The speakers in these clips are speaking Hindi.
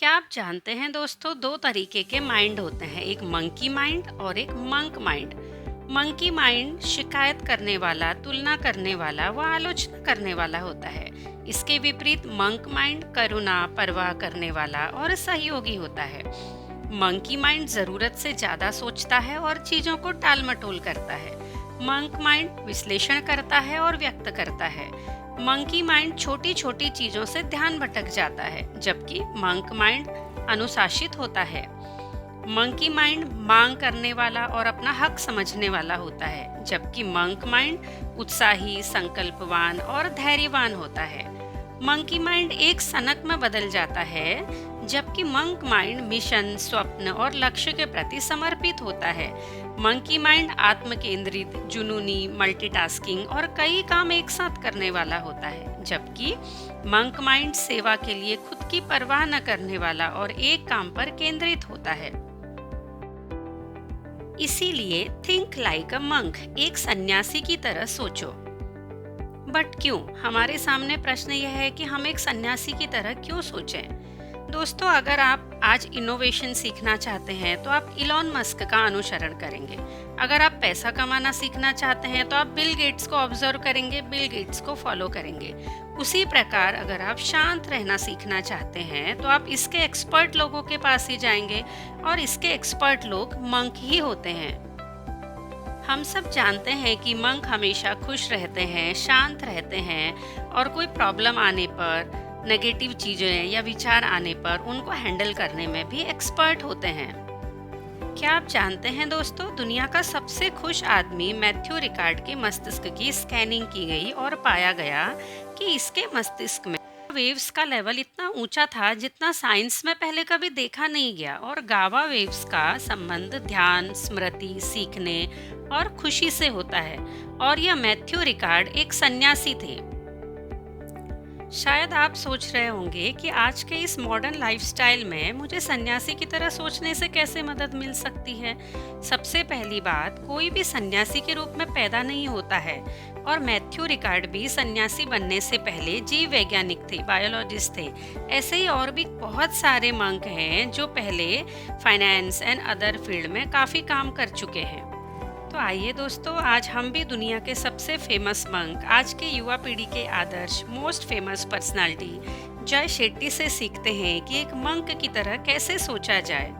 क्या आप जानते हैं दोस्तों, दो तरीके के माइंड होते हैं, एक मंकी माइंड और एक मंक माइंड। मंकी माइंड शिकायत करने वाला, तुलना करने वाला व आलोचना करने वाला होता है। इसके विपरीत मंक माइंड करुणा, परवाह करने वाला और सहयोगी होता है। मंकी माइंड जरूरत से ज्यादा सोचता है और चीजों को टाल मटोल करता है। मंक माइंड विश्लेषण करता है और व्यक्त करता है। मंकी माइंड छोटी छोटी चीजों से ध्यान भटक जाता है, जबकि मंक माइंड अनुशासित होता है। मंकी माइंड मांग करने वाला और अपना हक समझने वाला होता है, जबकि मंक माइंड उत्साही, संकल्पवान और धैर्यवान होता है। मंकी माइंड एक सनक में बदल जाता है, जबकि मंक माइंड मिशन, स्वप्न और लक्ष्य के प्रति समर्पित होता है। मंकी माइंड आत्म केंद्रित, जुनूनी, मल्टीटास्किंग और कई काम एक साथ करने वाला होता है, जबकि मंक माइंड सेवा के लिए खुद की परवाह न करने वाला और एक काम पर केंद्रित होता है। इसीलिए थिंक लाइक अ मंक, एक सन्यासी की तरह सोचो। बट क्यों? हमारे सामने प्रश्न यह है कि हम एक सन्यासी की तरह क्यों सोचें? दोस्तों, अगर आप आज इनोवेशन सीखना चाहते हैं तो आप इलॉन मस्क का अनुसरण करेंगे। अगर आप पैसा कमाना सीखना चाहते हैं तो आप बिल गेट्स को ऑब्जर्व करेंगे, बिल गेट्स को फॉलो करेंगे। उसी प्रकार अगर आप शांत रहना सीखना चाहते हैं तो आप इसके एक्सपर्ट लोगों के पास ही जाएंगे, और इसके एक्सपर्ट लोग मंक ही होते हैं। हम सब जानते हैं कि मंक हमेशा खुश रहते हैं, शांत रहते हैं और कोई प्रॉब्लम आने पर, नेगेटिव चीज़ें या विचार आने पर उनको हैंडल करने में भी एक्सपर्ट होते हैं। क्या आप जानते हैं दोस्तों, दुनिया का सबसे खुश आदमी मैथ्यू रिकार्ड के मस्तिष्क की स्कैनिंग की गई और पाया गया कि इसके मस्तिष्क में वेव्स का लेवल इतना ऊंचा था जितना साइंस में पहले कभी देखा नहीं गया, और गावा वेव्स का संबंध ध्यान, स्मृति, सीखने और खुशी से होता है। और यह मैथ्यू रिकार्ड एक सन्यासी थे। शायद आप सोच रहे होंगे कि आज के इस मॉडर्न लाइफस्टाइल में मुझे सन्यासी की तरह सोचने से कैसे मदद मिल सकती है। सबसे पहली बात, कोई भी सन्यासी के रूप में पैदा नहीं होता है, और मैथ्यू रिकार्ड भी सन्यासी बनने से पहले जीव वैज्ञानिक थे, बायोलॉजिस्ट थे। ऐसे ही और भी बहुत सारे मंक हैं जो पहले फाइनेंस एंड अदर फील्ड में काफ़ी काम कर चुके हैं। तो आइए दोस्तों, आज हम भी दुनिया के सबसे फेमस मंक, आज के युवा पीढ़ी के आदर्श, मोस्ट फेमस पर्सनालिटी जय शेट्टी से सीखते हैं कि एक मंक की तरह कैसे सोचा जाए।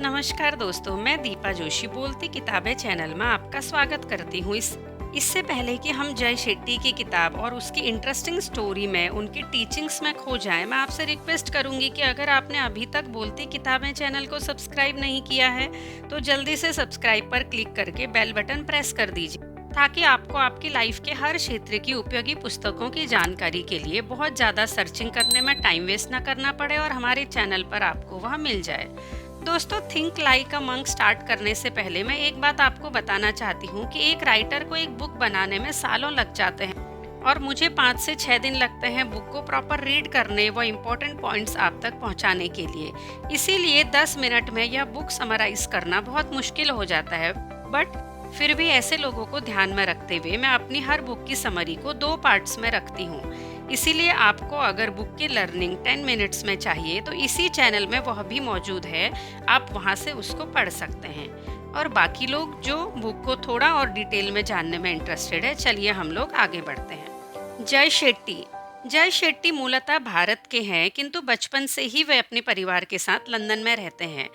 नमस्कार दोस्तों, मैं दीपा जोशी बोलती किताबें चैनल में आपका स्वागत करती हूँ। इससे पहले कि हम जय शेट्टी की किताब और उसकी इंटरेस्टिंग स्टोरी में, उनकी टीचिंग्स में खो जाएं, मैं आपसे रिक्वेस्ट करूंगी कि अगर आपने अभी तक बोलती किताबें चैनल को सब्सक्राइब नहीं किया है तो जल्दी से सब्सक्राइब पर क्लिक करके बेल बटन प्रेस कर दीजिए, ताकि आपको आपकी लाइफ के हर क्षेत्र की उपयोगी पुस्तकों की जानकारी के लिए बहुत ज़्यादा सर्चिंग करने में टाइम वेस्ट न करना पड़े और हमारे चैनल पर आपको वह मिल जाए। दोस्तों, think like a monk start करने से पहले मैं एक बात आपको बताना चाहती हूँ कि एक राइटर को एक बुक बनाने में सालों लग जाते हैं, और मुझे 5 से 6 दिन लगते हैं बुक को प्रॉपर रीड करने व इम्पोर्टेंट पॉइंट्स आप तक पहुँचाने के लिए। इसीलिए 10 मिनट में यह बुक समराइज करना बहुत मुश्किल हो जाता है। बट फिर भी ऐसे लोगों को ध्यान में रखते हुए मैं अपनी हर बुक की समरी को 2 पार्ट्स में रखती हूँ। इसीलिए आपको अगर बुक की लर्निंग 10 मिनट्स में चाहिए तो इसी चैनल में वह भी मौजूद है, आप वहां से उसको पढ़ सकते हैं। और बाकी लोग जो बुक को थोड़ा और डिटेल में जानने में इंटरेस्टेड है, चलिए हम लोग आगे बढ़ते हैं। जय शेट्टी मूलतः भारत के हैं, किंतु बचपन से ही वे अपने परिवार के साथ लंदन में रहते हैं।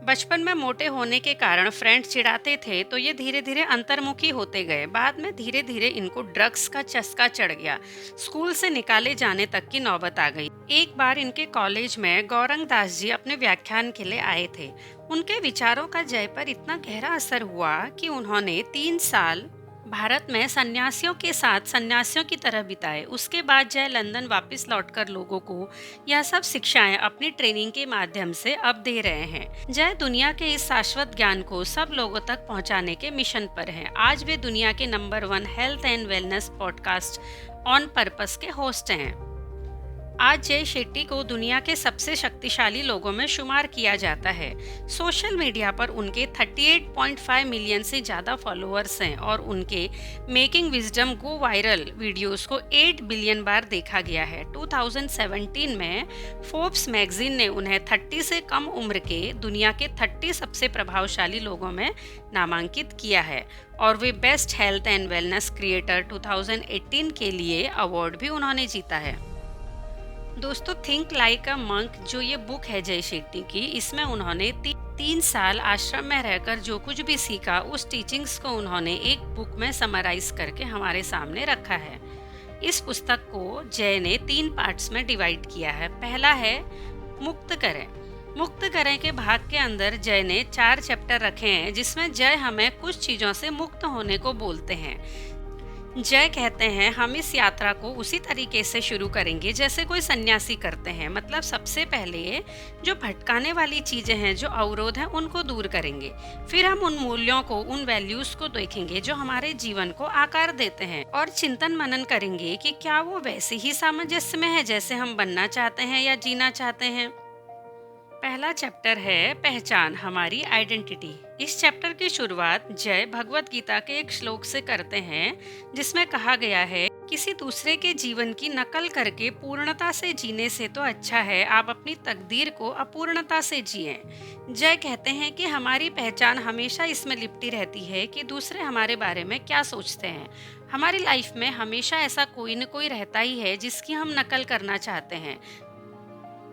बचपन में मोटे होने के कारण फ्रेंड्स चिढ़ाते थे, तो ये धीरे धीरे अंतर्मुखी होते गए। बाद में धीरे धीरे इनको ड्रग्स का चस्का चढ़ गया। स्कूल से निकाले जाने तक की नौबत आ गई। एक बार इनके कॉलेज में गौरंग दास जी अपने व्याख्यान के लिए आए थे। उनके विचारों का जय पर इतना गहरा असर हुआ कि उन्होंने 3 साल भारत में सन्यासियों के साथ सन्यासियों की तरह बिताए। उसके बाद जय लंदन वापस लौटकर लोगों को यह सब शिक्षाएं अपनी ट्रेनिंग के माध्यम से अब दे रहे हैं। जय दुनिया के इस शाश्वत ज्ञान को सब लोगों तक पहुंचाने के मिशन पर हैं। आज वे दुनिया के number 1 health and wellness podcast on purpose के होस्ट हैं। आज जय शेट्टी को दुनिया के सबसे शक्तिशाली लोगों में शुमार किया जाता है। सोशल मीडिया पर उनके 38.5 मिलियन से ज़्यादा फॉलोअर्स हैं और उनके making wisdom go viral videos को 8 बिलियन बार देखा गया है। 2017 में फोर्ब्स मैगजीन ने उन्हें 30 से कम उम्र के दुनिया के 30 सबसे प्रभावशाली लोगों में नामांकित किया है और वे best health and wellness creator 2018 के लिए अवार्ड भी उन्होंने जीता है। दोस्तों, थिंक लाइक अ मंक जो ये बुक है जय शेट्टी की, इसमें उन्होंने 3 साल आश्रम में रहकर जो कुछ भी सीखा उस टीचिंग्स को उन्होंने एक बुक में समराइज करके हमारे सामने रखा है। इस पुस्तक को जय ने 3 पार्ट्स में डिवाइड किया है। पहला है मुक्त करें। मुक्त करें के भाग के अंदर जय ने 4 चैप्टर रखे हैं जिसमें जय हमें कुछ चीज़ों से मुक्त होने को बोलते हैं। जय कहते हैं हम इस यात्रा को उसी तरीके से शुरू करेंगे जैसे कोई सन्यासी करते हैं। मतलब सबसे पहले जो भटकाने वाली चीजें हैं, जो अवरोध हैं, उनको दूर करेंगे। फिर हम उन मूल्यों को, उन वैल्यूज को देखेंगे जो हमारे जीवन को आकार देते हैं और चिंतन मनन करेंगे कि क्या वो वैसे ही सामंजस्य में है जैसे हम बनना चाहते हैं या जीना चाहते हैं। पहला चैप्टर है पहचान, हमारी आइडेंटिटी। इस चैप्टर की शुरुआत जय भगवत गीता के एक श्लोक से करते हैं जिसमें कहा गया है, किसी दूसरे के जीवन की नकल करके पूर्णता से जीने से तो अच्छा है आप अपनी तकदीर को अपूर्णता से जिएं। जय कहते हैं कि हमारी पहचान हमेशा इसमें लिपटी रहती है कि दूसरे हमारे बारे में क्या सोचते हैं। हमारी लाइफ में हमेशा ऐसा कोई न कोई रहता ही है जिसकी हम नकल करना चाहते हैं।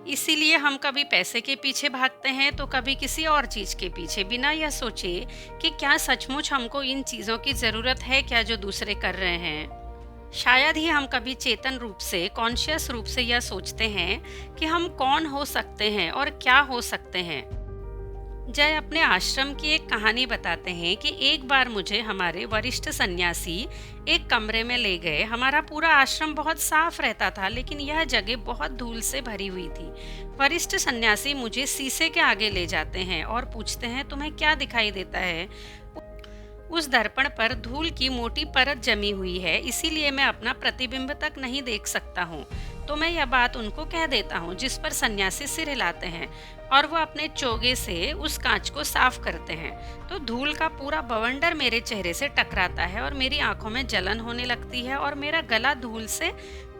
इसीलिए हम कभी पैसे के पीछे भागते हैं तो कभी किसी और चीज के पीछे, बिना यह सोचे कि क्या सचमुच हमको इन चीजों की जरूरत है क्या जो दूसरे कर रहे हैं। शायद ही हम कभी चेतन रूप से, कॉन्शियस रूप से यह सोचते हैं कि हम कौन हो सकते हैं और क्या हो सकते हैं। जय अपने आश्रम की एक कहानी बताते हैं कि एक बार मुझे हमारे वरिष्ठ सन्यासी एक कमरे में ले गए। हमारा पूरा आश्रम बहुत साफ रहता था लेकिन यह जगह बहुत धूल से भरी हुई थी। वरिष्ठ सन्यासी मुझे शीशे के आगे ले जाते हैं और पूछते हैं, तुम्हें क्या दिखाई देता है? उस दर्पण पर धूल की मोटी परत जमी हुई है, इसीलिए मैं अपना प्रतिबिंब तक नहीं देख सकता हूँ। तो मैं यह बात उनको कह देता हूँ, जिस पर सन्यासी सिर हिलाते हैं और वो अपने चोगे से उस कांच को साफ करते हैं। तो धूल का पूरा बवंडर मेरे चेहरे से टकराता है और मेरी आंखों में जलन होने लगती है और मेरा गला धूल से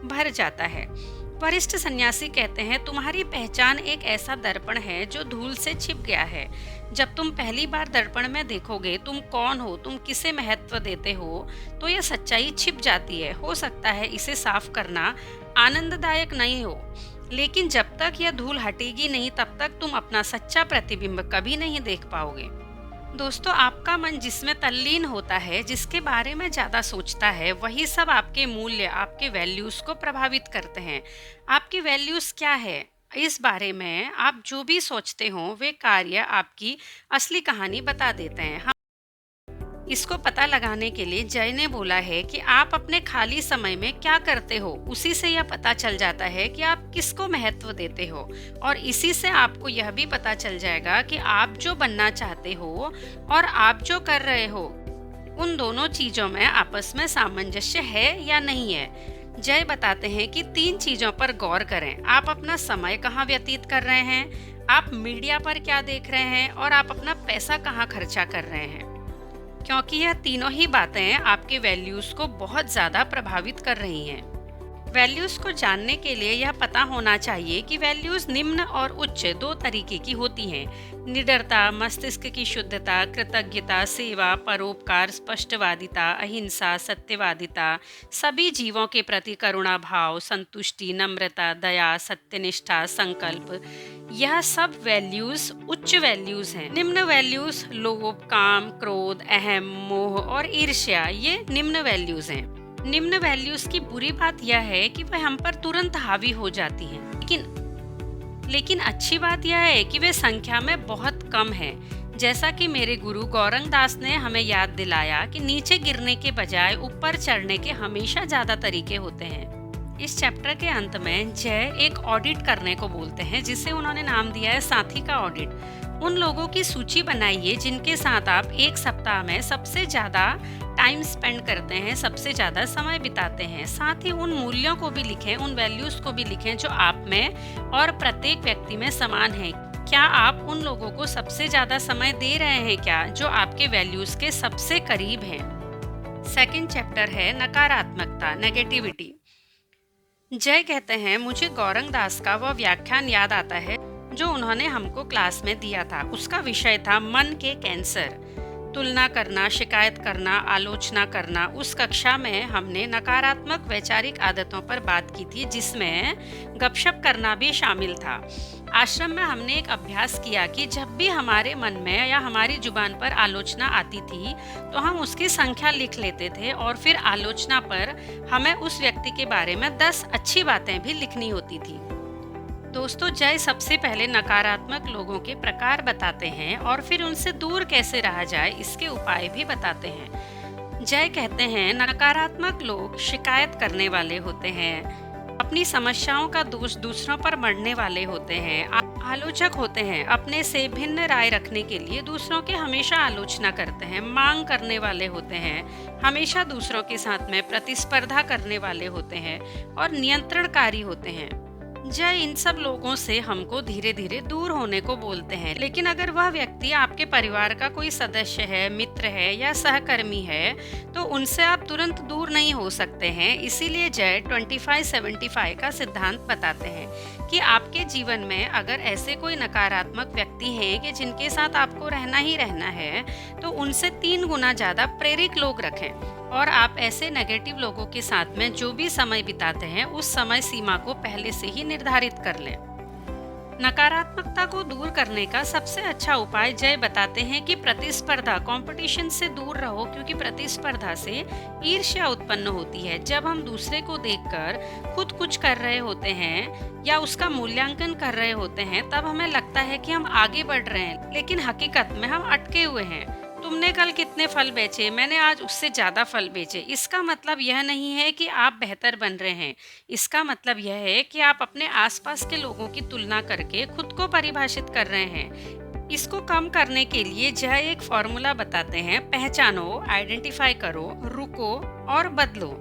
भर जाता है। वरिष्ठ सन्यासी कहते हैं, तुम्हारी पहचान एक ऐसा दर्पण है जो धूल से छिप गया है। जब तुम पहली बार दर्पण में देखोगे तुम कौन हो, तुम किसे महत्व देते हो, तो यह सच्चाई छिप जाती है। हो सकता है इसे साफ करना आनंददायक नहीं हो, लेकिन जब तक यह धूल हटेगी नहीं तब तक तुम अपना सच्चा प्रतिबिंब कभी नहीं देख पाओगे। दोस्तों, आपका मन जिसमें तल्लीन होता है, जिसके बारे में ज्यादा सोचता है, वही सब आपके मूल्य, आपके वैल्यूज को प्रभावित करते हैं। आपकी वैल्यूज क्या है, इस बारे में आप जो भी सोचते हो वे कार्य आपकी असली कहानी बता देते हैं। इसको पता लगाने के लिए जय ने बोला है कि आप अपने खाली समय में क्या करते हो, उसी से यह पता चल जाता है कि आप किसको महत्व देते हो और इसी से आपको यह भी पता चल जाएगा कि आप जो बनना चाहते हो और आप जो कर रहे हो उन दोनों चीजों में आपस में सामंजस्य है या नहीं है। जय बताते हैं कि 3 चीजों पर गौर करें। आप अपना समय कहाँ व्यतीत कर रहे हैं, आप मीडिया पर क्या देख रहे हैं और आप अपना पैसा कहाँ खर्चा कर रहे हैं, क्योंकि यह तीनों ही बातें आपके वैल्यूज को बहुत ज्यादा प्रभावित कर रही हैं। वैल्यूज को जानने के लिए यह पता होना चाहिए कि वैल्यूज निम्न और उच्च 2 तरीके की होती हैं। निडरता, मस्तिष्क की शुद्धता, कृतज्ञता, सेवा, परोपकार, स्पष्टवादिता, अहिंसा, सत्यवादिता, सभी जीवों के प्रति करुणा भाव, संतुष्टि, नम्रता, दया, सत्यनिष्ठा, संकल्प, यह सब वैल्यूज उच्च वैल्यूज हैं। निम्न वैल्यूज लोभ, काम, क्रोध, अहम, मोह और ईर्ष्या, ये निम्न वैल्यूज हैं। निम्न वैल्यूज की बुरी बात यह है कि वह हम पर तुरंत हावी हो जाती हैं, लेकिन अच्छी बात यह है कि वे संख्या में बहुत कम हैं। जैसा कि मेरे गुरु गौरंग दास ने हमें याद दिलाया कि नीचे गिरने के बजाय ऊपर चढ़ने के हमेशा ज्यादा तरीके होते हैं। इस चैप्टर के अंत में जय एक ऑडिट करने को बोलते हैं जिसे उन्होंने नाम दिया है साथी का ऑडिट। उन लोगों की सूची बनाइए जिनके साथ आप एक सप्ताह में सबसे ज्यादा टाइम स्पेंड करते हैं, सबसे ज़्यादा समय बिताते हैं। साथ ही उन मूल्यों को भी लिखें, उन वैल्यूज़ को भी लिखें जो आप में और प्रत्येक व्यक्ति में समान है। क्या आप उन लोगों को सबसे ज़्यादा समय दे रहे हैं क्या, जो आपके वैल्यूज़ के सबसे करीब हैं? सेकंड चैप्टर है नकारात्मकता, नेगेटिविटी। जय कहते हैं, मुझे गौरंग दास का वह व्याख्यान याद आता है जो उन्होंने हमको क्लास में दिया था। उसका विषय था मन के कैंसर। तुलना करना, शिकायत करना, आलोचना करना। उस कक्षा में हमने नकारात्मक वैचारिक आदतों पर बात की थी, जिसमें गपशप करना भी शामिल था। आश्रम में हमने एक अभ्यास किया कि जब भी हमारे मन में या हमारी जुबान पर आलोचना आती थी तो हम उसकी संख्या लिख लेते थे और फिर आलोचना पर हमें उस व्यक्ति के बारे में 10 अच्छी बातें भी लिखनी होती थी। दोस्तों, जय सबसे पहले नकारात्मक लोगों के प्रकार बताते हैं और फिर उनसे दूर कैसे रहा जाए इसके उपाय भी बताते हैं। जय कहते हैं, नकारात्मक लोग शिकायत करने वाले होते हैं, अपनी समस्याओं का दोष दूसरों पर मढ़ने वाले होते हैं, आलोचक होते हैं, अपने से भिन्न राय रखने के लिए दूसरों की हमेशा आलोचना करते हैं, मांग करने वाले होते हैं, हमेशा दूसरों के साथ में प्रतिस्पर्धा करने वाले होते हैं और नियंत्रणकारी होते हैं। जय इन सब लोगों से हमको धीरे धीरे दूर होने को बोलते हैं, लेकिन अगर वह व्यक्ति आपके परिवार का कोई सदस्य है, मित्र है या सहकर्मी है तो उनसे आप तुरंत दूर नहीं हो सकते हैं। इसीलिए जय 25-75 का सिद्धांत बताते हैं कि आपके जीवन में अगर ऐसे कोई नकारात्मक व्यक्ति हैं कि जिनके साथ आपको रहना ही रहना है तो उनसे 3 गुना ज़्यादा प्रेरक लोग रखें और आप ऐसे नेगेटिव लोगों के साथ में जो भी समय बिताते हैं उस समय सीमा को पहले से ही निर्धारित कर लें। नकारात्मकता को दूर करने का सबसे अच्छा उपाय जय बताते हैं कि प्रतिस्पर्धा, कंपटीशन से दूर रहो, क्योंकि प्रतिस्पर्धा से ईर्ष्या उत्पन्न होती है। जब हम दूसरे को देखकर खुद कुछ कर रहे होते हैं या उसका मूल्यांकन कर रहे होते हैं तब हमें लगता है कि हम आगे बढ़ रहे हैं, लेकिन हकीकत में हम अटके हुए हैं। तुमने कल कितने फल बेचे, मैंने आज उससे ज़्यादा फल बेचे। इसका मतलब यह नहीं है कि आप बेहतर बन रहे हैं, इसका मतलब यह है कि आप अपने आसपास के लोगों की तुलना करके खुद को परिभाषित कर रहे हैं। इसको कम करने के लिए जय एक फॉर्मूला बताते हैं, पहचानो, आइडेंटिफाई करो, रुको और बदलो।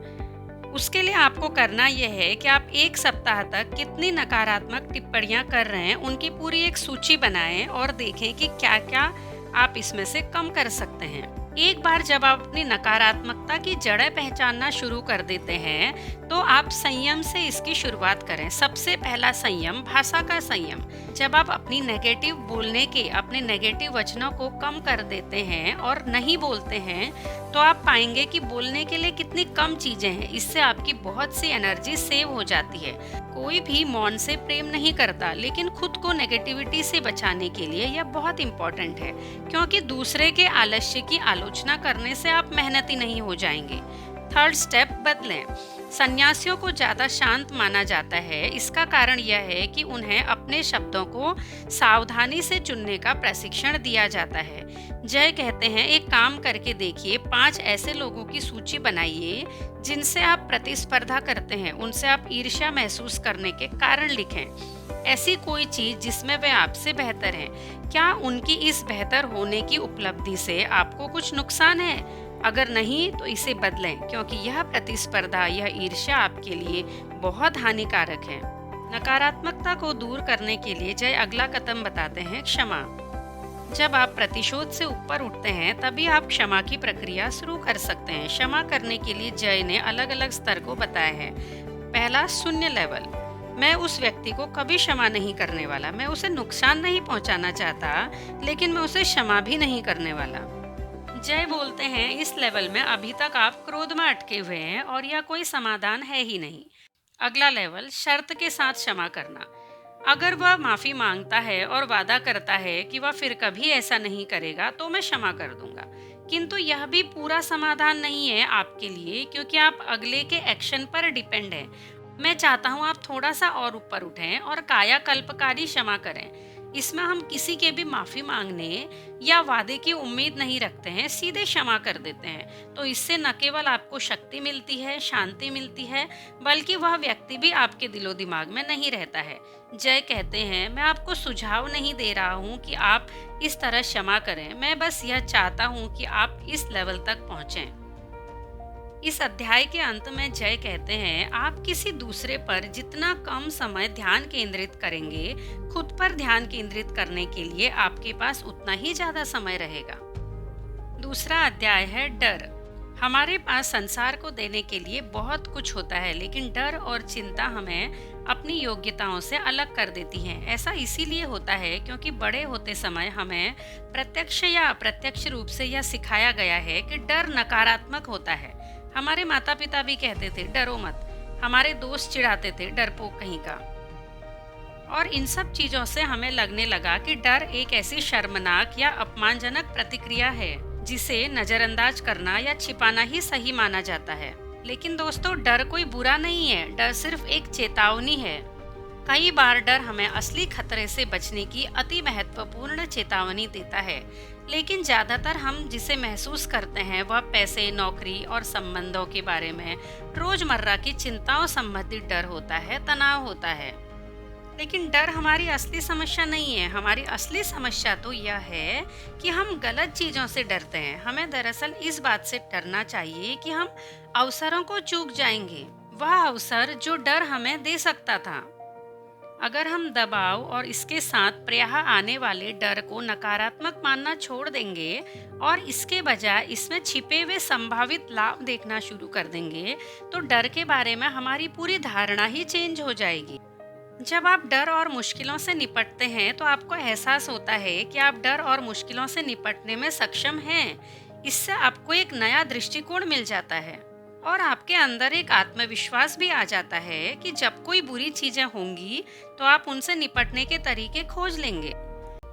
उसके लिए आपको करना यह है कि आप 1 सप्ताह तक कितनी नकारात्मक टिप्पणियां कर रहे हैं उनकी पूरी एक सूची बनाएं और देखें कि क्या क्या आप इसमें से कम कर सकते हैं। एक बार जब आप अपनी नकारात्मकता की जड़ें पहचानना शुरू कर देते हैं तो आप संयम से इसकी शुरुआत करें। सबसे पहला संयम, भाषा का संयम। जब आप अपनी नेगेटिव बोलने के, अपने नेगेटिव वचनों को कम कर देते हैं और नहीं बोलते हैं तो आप पाएंगे कि बोलने के लिए कितनी कम चीजें हैं। इससे आपकी बहुत सी एनर्जी सेव हो जाती है। कोई भी मौन से प्रेम नहीं करता, लेकिन खुद को नेगेटिविटी से बचाने के लिए यह बहुत इंपॉर्टेंट है, क्योंकि दूसरे के आलस्य की आलोचना करने से आप मेहनती नहीं हो जाएंगे। थर्ड स्टेप, बदलें। सन्यासियों को ज़्यादा शांत माना जाता है। इसका कारण यह है कि उन्हें अपने शब्दों को सावधानी से चुनने का प्रशिक्षण दिया जाता है। जय कहते हैं, एक काम करके देखिए, 5 ऐसे लोगों की सूची बनाइए जिनसे आप प्रतिस्पर्धा करते हैं, उनसे आप ईर्ष्या महसूस करने के कारण लिखें। ऐसी कोई चीज जिसमें वे आपसे बेहतर हैं। क्या उनकी इस बेहतर होने की उपलब्धि से आपको कुछ नुकसान है? अगर नहीं तो इसे बदलें, क्योंकि यह प्रतिस्पर्धा, यह ईर्ष्या आपके लिए बहुत हानिकारक है। नकारात्मकता को दूर करने के लिए जय अगला कदम बताते हैं, क्षमा। जब आप प्रतिशोध से ऊपर उठते हैं तभी आप क्षमा की प्रक्रिया शुरू कर सकते हैं। क्षमा करने के लिए जय ने अलग अलग स्तर को बताया है। पहला, शून्य लेवल। मैं उस व्यक्ति को कभी क्षमा नहीं करने वाला। मैं उसे नुकसान नहीं पहुंचाना चाहता, लेकिन मैं उसे क्षमा भी नहीं करने वाला। जय बोलते हैं, इस लेवल में अभी तक आप क्रोध में अटके हुए हैं और यह कोई समाधान है ही नहीं। अगला लेवल, शर्त के साथ क्षमा करना। अगर वह माफी मांगता है और वादा करता है कि वह फिर कभी ऐसा नहीं करेगा तो मैं क्षमा कर दूंगा, किंतु यह भी पूरा समाधान नहीं है आपके लिए, क्योंकि आप अगले के एक्शन पर डिपेंड है। मैं चाहता हूँ आप थोड़ा सा और ऊपर उठें और कायाकल्पकारी क्षमा करें। इसमें हम किसी के भी माफी मांगने या वादे की उम्मीद नहीं रखते हैं, सीधे क्षमा कर देते हैं। तो इससे न केवल आपको शक्ति मिलती है, शांति मिलती है, बल्कि वह व्यक्ति भी आपके दिलो दिमाग में नहीं रहता है। जय कहते हैं, मैं आपको सुझाव नहीं दे रहा हूँ कि आप इस तरह क्षमा करें, मैं बस यह चाहता हूँ कि आप इस लेवल तक पहुँचें। इस अध्याय के अंत में जय कहते हैं, आप किसी दूसरे पर जितना कम समय ध्यान केंद्रित करेंगे, खुद पर ध्यान केंद्रित करने के लिए आपके पास उतना ही ज्यादा समय रहेगा। दूसरा अध्याय है डर। हमारे पास संसार को देने के लिए बहुत कुछ होता है, लेकिन डर और चिंता हमें अपनी योग्यताओं से अलग कर देती हैं। ऐसा इसीलिए होता है क्योंकि बड़े होते समय हमें प्रत्यक्ष या अप्रत्यक्ष रूप से यह सिखाया गया है कि डर नकारात्मक होता है। हमारे माता पिता भी कहते थे डरो मत, हमारे दोस्त चिढ़ाते थे डरपोक कहीं का। और इन सब चीजों से हमें लगने लगा कि डर एक ऐसी शर्मनाक या अपमानजनक प्रतिक्रिया है जिसे नजरअंदाज करना या छिपाना ही सही माना जाता है। लेकिन दोस्तों, डर कोई बुरा नहीं है, डर सिर्फ एक चेतावनी है। कई बार डर हमें असली खतरे से बचने की अति महत्वपूर्ण चेतावनी देता है, लेकिन ज्यादातर हम जिसे महसूस करते हैं वह पैसे, नौकरी और संबंधों के बारे में रोजमर्रा की चिंताओं संबंधित डर होता है, तनाव होता है। लेकिन डर हमारी असली समस्या नहीं है। हमारी असली समस्या तो यह है कि हम गलत चीजों से डरते हैं। हमें दरअसल इस बात से डरना चाहिए कि हम अवसरों को चूक जाएंगे, वह अवसर जो डर हमें दे सकता था। अगर हम दबाव और इसके साथ प्रायः आने वाले डर को नकारात्मक मानना छोड़ देंगे और इसके बजाय इसमें छिपे हुए संभावित लाभ देखना शुरू कर देंगे, तो डर के बारे में हमारी पूरी धारणा ही चेंज हो जाएगी। जब आप डर और मुश्किलों से निपटते हैं तो आपको एहसास होता है कि आप डर और मुश्किलों से निपटने में सक्षम हैं। इससे आपको एक नया दृष्टिकोण मिल जाता है और आपके अंदर एक आत्मविश्वास भी आ जाता है कि जब कोई बुरी चीजें होंगी तो आप उनसे निपटने के तरीके खोज लेंगे।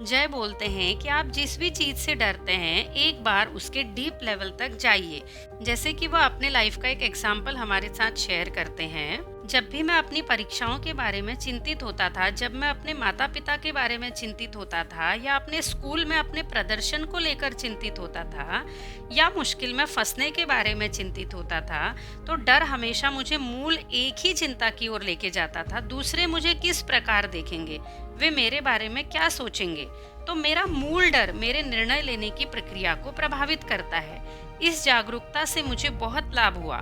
जय बोलते हैं कि आप जिस भी चीज से डरते हैं एक बार उसके डीप लेवल तक जाइए। जैसे कि वह अपने लाइफ का एक एग्जाम्पल हमारे साथ शेयर करते हैं। जब भी मैं अपनी परीक्षाओं के बारे में चिंतित होता था, जब मैं अपने माता पिता के बारे में चिंतित होता था, या अपने स्कूल में अपने प्रदर्शन को लेकर चिंतित होता था, या मुश्किल में फंसने के बारे में चिंतित होता था, तो डर हमेशा मुझे मूल एक ही चिंता की ओर लेके जाता था। दूसरे मुझे किस प्रकार देखेंगे, वे मेरे बारे में क्या सोचेंगे। तो मेरा मूल डर मेरे निर्णय लेने की प्रक्रिया को प्रभावित करता है। इस जागरूकता से मुझे बहुत लाभ हुआ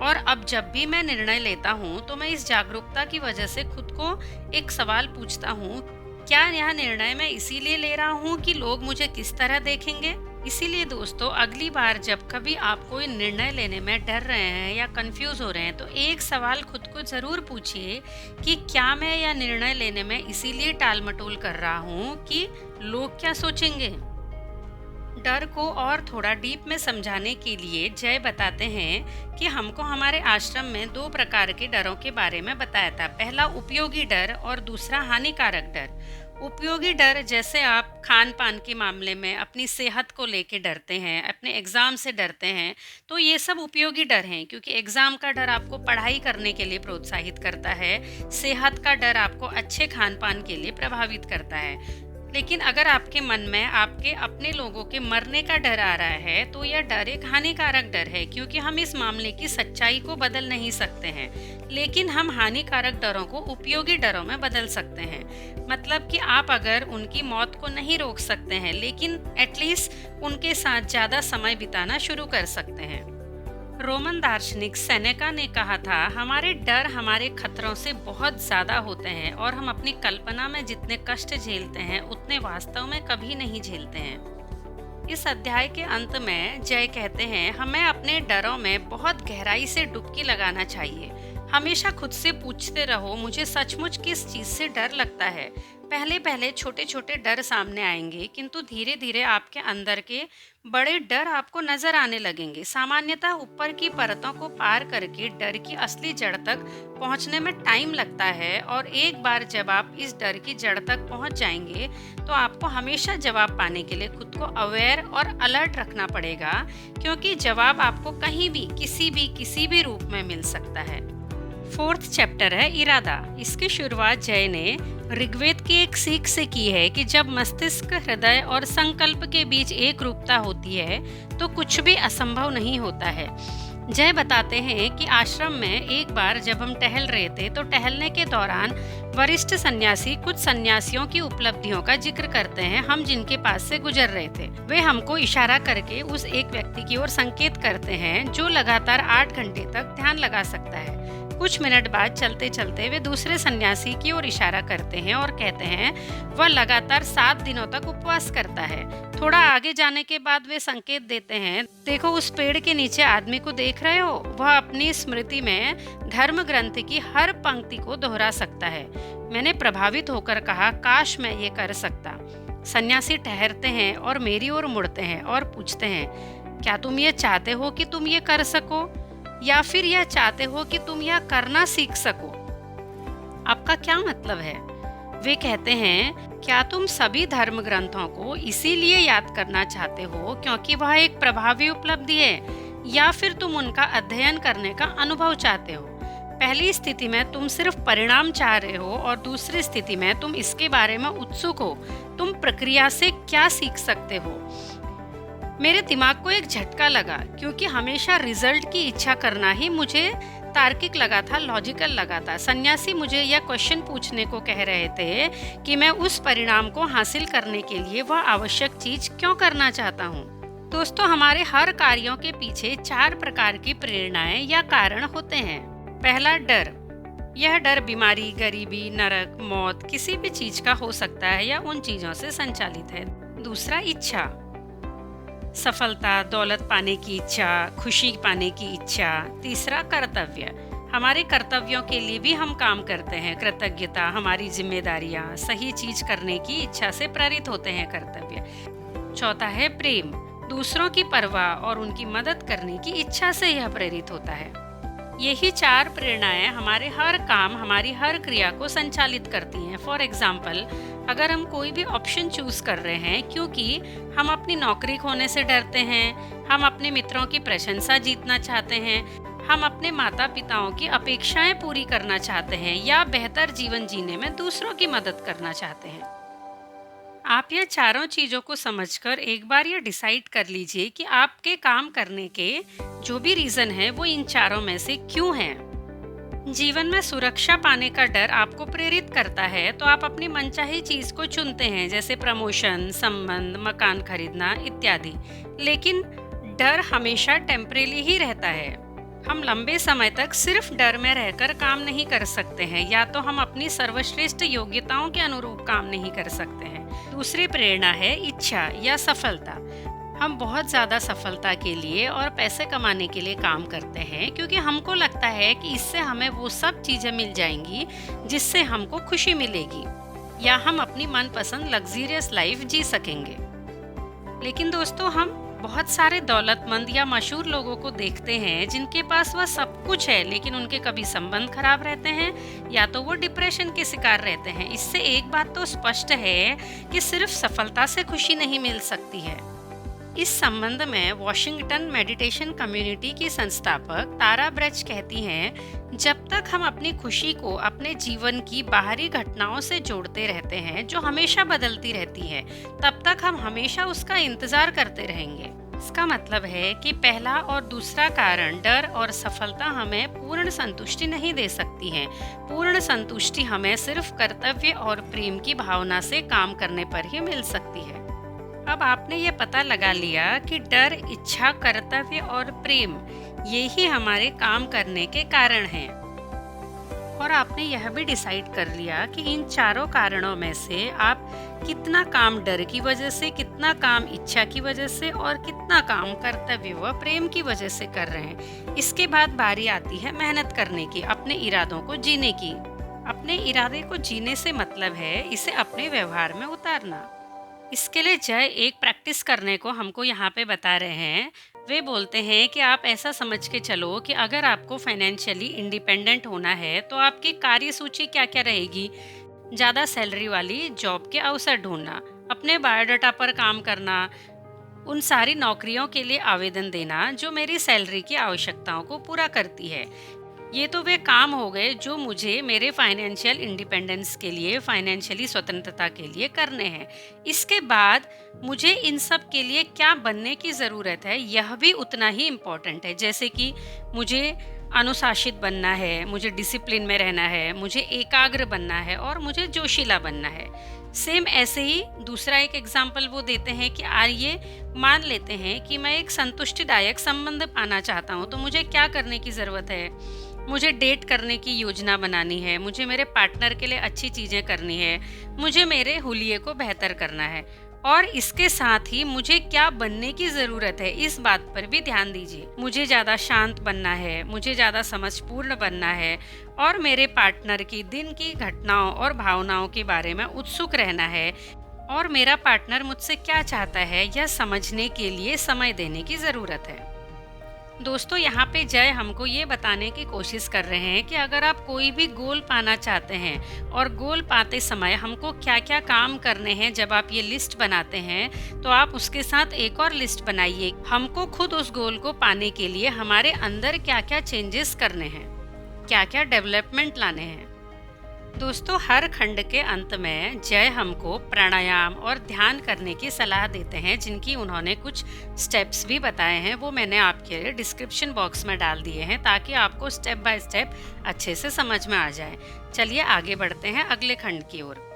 और अब जब भी मैं निर्णय लेता हूँ तो मैं इस जागरूकता की वजह से खुद को एक सवाल पूछता हूँ, क्या यह निर्णय मैं इसीलिए ले रहा हूँ कि लोग मुझे किस तरह देखेंगे। इसीलिए दोस्तों, अगली बार जब कभी आप कोई निर्णय लेने में डर रहे हैं या कंफ्यूज हो रहे हैं तो एक सवाल खुद को जरूर पूछिए कि क्या मैं यह निर्णय लेने में इसीलिए टाल मटोल कर रहा हूँ कि लोग क्या सोचेंगे। डर को और थोड़ा डीप में समझाने के लिए जय बताते हैं कि हमको हमारे आश्रम में 2 प्रकार के डरों के बारे में बताया था। पहला उपयोगी डर और दूसरा हानिकारक डर। उपयोगी डर जैसे आप खान पान के मामले में अपनी सेहत को लेके डरते हैं, अपने एग्ज़ाम से डरते हैं, तो ये सब उपयोगी डर हैं क्योंकि एग्ज़ाम का डर आपको पढ़ाई करने के लिए प्रोत्साहित करता है, सेहत का डर आपको अच्छे खान पान के लिए प्रभावित करता है। लेकिन अगर आपके मन में आपके अपने लोगों के मरने का डर आ रहा है तो यह डर एक हानिकारक डर है क्योंकि हम इस मामले की सच्चाई को बदल नहीं सकते हैं, लेकिन हम हानिकारक डरों को उपयोगी डरों में बदल सकते हैं। मतलब कि आप अगर उनकी मौत को नहीं रोक सकते हैं, लेकिन एटलीस्ट उनके साथ ज़्यादा समय बिताना शुरू कर सकते हैं। रोमन दार्शनिक सेनेका ने कहा था, हमारे डर हमारे खतरों से बहुत ज़्यादा होते हैं और हम अपनी कल्पना में जितने कष्ट झेलते हैं उतने वास्तव में कभी नहीं झेलते हैं। इस अध्याय के अंत में जय कहते हैं, हमें अपने डरों में बहुत गहराई से डुबकी लगाना चाहिए। हमेशा खुद से पूछते रहो, मुझे सचमुच किस चीज़ से डर लगता है। पहले पहले छोटे छोटे डर सामने आएंगे, किंतु धीरे धीरे आपके अंदर के बड़े डर आपको नजर आने लगेंगे। सामान्यतः ऊपर की परतों को पार करके डर की असली जड़ तक पहुंचने में टाइम लगता है और एक बार जब आप इस डर की जड़ तक पहुंच जाएंगे तो आपको हमेशा जवाब पाने के लिए खुद को अवेयर और अलर्ट रखना पड़ेगा, क्योंकि जवाब आपको कहीं भी किसी भी रूप में मिल सकता है। 4th चैप्टर है इरादा। इसकी शुरुआत जय ने ऋग्वेद की एक सीख से की है कि जब मस्तिष्क, हृदय और संकल्प के बीच एक रूपता होती है तो कुछ भी असंभव नहीं होता है। जय बताते हैं कि आश्रम में एक बार जब हम टहल रहे थे तो टहलने के दौरान वरिष्ठ सन्यासी कुछ सन्यासियों की उपलब्धियों का जिक्र करते हैं हम जिनके पास से गुजर रहे थे। वे हमको इशारा करके उस एक व्यक्ति की ओर संकेत करते हैं जो लगातार 8 घंटे तक ध्यान लगा सकता है। कुछ मिनट बाद चलते चलते वे दूसरे सन्यासी की ओर इशारा करते हैं और कहते हैं वह लगातार 7 दिनों तक उपवास करता है। थोड़ा आगे जाने के बाद वे संकेत देते हैं, देखो उस पेड़ के नीचे आदमी को देख रहे हो, वह अपनी स्मृति में धर्म ग्रंथ की हर पंक्ति को दोहरा सकता है। मैंने प्रभावित होकर कहा, काश मैं ये कर सकता। सन्यासी ठहरते हैं और मेरी ओर मुड़ते हैं और पूछते हैं, क्या तुम ये चाहते हो कि तुम ये कर सको, या फिर यह चाहते हो कि तुम यह करना सीख सको? आपका क्या मतलब है? वे कहते हैं, क्या तुम सभी धर्म ग्रंथों को इसीलिए याद करना चाहते हो क्योंकि वह एक प्रभावी उपलब्धि है, या फिर तुम उनका अध्ययन करने का अनुभव चाहते हो? पहली स्थिति में तुम सिर्फ परिणाम चाह रहे हो और दूसरी स्थिति में तुम इसके बारे में उत्सुक हो। तुम प्रक्रिया से क्या सीख सकते हो? मेरे दिमाग को एक झटका लगा क्योंकि हमेशा रिजल्ट की इच्छा करना ही मुझे तार्किक लगा था, लॉजिकल लगा था। सन्यासी मुझे यह क्वेश्चन पूछने को कह रहे थे कि मैं उस परिणाम को हासिल करने के लिए वह आवश्यक चीज क्यों करना चाहता हूँ। दोस्तों, हमारे हर कार्यों के पीछे 4 प्रकार की प्रेरणाएं या कारण होते हैं। पहला, डर। यह डर बीमारी, गरीबी, नरक, मौत, किसी भी चीज का हो सकता है या उन चीजों से संचालित है। दूसरा, इच्छा। सफलता, दौलत पाने की इच्छा, खुशी पाने की इच्छा। तीसरा, कर्तव्य। हमारे कर्तव्यों के लिए भी हम काम करते हैं। कृतज्ञता, हमारी जिम्मेदारियां, सही चीज करने की इच्छा से प्रेरित होते हैं कर्तव्य। चौथा है प्रेम। दूसरों की परवाह और उनकी मदद करने की इच्छा से यह प्रेरित होता है। यही 4 प्रेरणाएं हमारे हर काम, हमारी हर क्रिया को संचालित करती हैं। फॉर एग्जाम्पल, अगर हम कोई भी ऑप्शन चूज कर रहे हैं क्योंकि हम अपनी नौकरी खोने से डरते हैं, हम अपने मित्रों की प्रशंसा जीतना चाहते हैं, हम अपने माता पिताओं की अपेक्षाएं पूरी करना चाहते हैं, या बेहतर जीवन जीने में दूसरों की मदद करना चाहते हैं। आप यह चारों चीजों को समझकर एक बार यह डिसाइड कर लीजिए कि आपके काम करने के जो भी रीजन है वो इन चारों में से क्यों है। जीवन में सुरक्षा पाने का डर आपको प्रेरित करता है तो आप अपनी मनचाही चीज को चुनते हैं, जैसे प्रमोशन, संबंध, मकान खरीदना इत्यादि। लेकिन डर हमेशा टेम्परेरी ही रहता है। हम लंबे समय तक सिर्फ डर में रहकर काम नहीं कर सकते हैं, या तो हम अपनी सर्वश्रेष्ठ योग्यताओं के अनुरूप काम नहीं कर सकते हैं। दूसरी प्रेरणा है इच्छा या सफलता। हम बहुत ज़्यादा सफलता के लिए और पैसे कमाने के लिए काम करते हैं क्योंकि हमको लगता है कि इससे हमें वो सब चीज़ें मिल जाएंगी जिससे हमको खुशी मिलेगी, या हम अपनी मनपसंद लग्जरियस लाइफ जी सकेंगे। लेकिन दोस्तों, हम बहुत सारे दौलतमंद या मशहूर लोगों को देखते हैं जिनके पास वह सब कुछ है, लेकिन उनके कभी संबंध खराब रहते हैं या तो वो डिप्रेशन के शिकार रहते हैं। इससे एक बात तो स्पष्ट है कि सिर्फ सफलता से खुशी नहीं मिल सकती है। इस संबंध में वॉशिंगटन मेडिटेशन कम्युनिटी की संस्थापक तारा ब्रच कहती हैं, जब तक हम अपनी खुशी को अपने जीवन की बाहरी घटनाओं से जोड़ते रहते हैं जो हमेशा बदलती रहती है, तब तक हम हमेशा उसका इंतजार करते रहेंगे। इसका मतलब है कि पहला और दूसरा कारण, डर और सफलता, हमें पूर्ण संतुष्टि नहीं दे सकती है। पूर्ण संतुष्टि हमें सिर्फ कर्तव्य और प्रेम की भावना से काम करने पर ही मिल सकती है। अब आपने ये पता लगा लिया कि डर, इच्छा, कर्तव्य और प्रेम, ये ही हमारे काम करने के कारण हैं। और आपने यह भी डिसाइड कर लिया कि इन चारों कारणों में से आप कितना काम डर की वजह से, कितना काम इच्छा की वजह से और कितना काम कर्तव्य व प्रेम की वजह से कर रहे हैं। इसके बाद बारी आती है मेहनत करने की, अपने इरादों को जीने की। अपने इरादे को जीने से मतलब है इसे अपने व्यवहार में उतारना। इसके लिए जय एक प्रैक्टिस करने को हमको यहाँ पे बता रहे हैं। वे बोलते हैं कि आप ऐसा समझ के चलो कि अगर आपको फाइनेंशियली इंडिपेंडेंट होना है तो आपकी कार्य सूची क्या क्या रहेगी। ज़्यादा सैलरी वाली जॉब के अवसर ढूंढना, अपने बायोडाटा पर काम करना, उन सारी नौकरियों के लिए आवेदन देना जो मेरी सैलरी की आवश्यकताओं को पूरा करती है। ये तो वे काम हो गए जो मुझे मेरे फाइनेंशियल इंडिपेंडेंस के लिए, फाइनेंशियली स्वतंत्रता के लिए करने हैं। इसके बाद मुझे इन सब के लिए क्या बनने की ज़रूरत है, यह भी उतना ही इम्पोर्टेंट है। जैसे कि मुझे अनुशासित बनना है, मुझे डिसिप्लिन में रहना है, मुझे एकाग्र बनना है और मुझे जोशीला बनना है। सेम ऐसे ही दूसरा एक एग्जाम्पल वो देते हैं कि आइए मान लेते हैं कि मैं एक संतुष्टिदायक संबंध पाना चाहता हूँ, तो मुझे क्या करने की ज़रूरत है? मुझे डेट करने की योजना बनानी है, मुझे मेरे पार्टनर के लिए अच्छी चीज़ें करनी है, मुझे मेरे हुलिये को बेहतर करना है और इसके साथ ही मुझे क्या बनने की ज़रूरत है, इस बात पर भी ध्यान दीजिए। मुझे ज़्यादा शांत बनना है, मुझे ज़्यादा समझपूर्ण बनना है और मेरे पार्टनर की दिन की घटनाओं और भावनाओं के बारे में उत्सुक रहना है और मेरा पार्टनर मुझसे क्या चाहता है यह समझने के लिए समय देने की ज़रूरत है। दोस्तों, यहाँ पे जय हमको ये बताने की कोशिश कर रहे हैं कि अगर आप कोई भी गोल पाना चाहते हैं और गोल पाते समय हमको क्या क्या काम करने हैं, जब आप ये लिस्ट बनाते हैं तो आप उसके साथ एक और लिस्ट बनाइए। हमको खुद उस गोल को पाने के लिए हमारे अंदर क्या क्या चेंजेस करने हैं, क्या क्या डेवलपमेंट लाने हैं। दोस्तों, हर खंड के अंत में जय हमको प्राणायाम और ध्यान करने की सलाह देते हैं, जिनकी उन्होंने कुछ स्टेप्स भी बताए हैं। वो मैंने आपके लिए डिस्क्रिप्शन बॉक्स में डाल दिए हैं ताकि आपको स्टेप बाय स्टेप अच्छे से समझ में आ जाए। चलिए आगे बढ़ते हैं अगले खंड की ओर।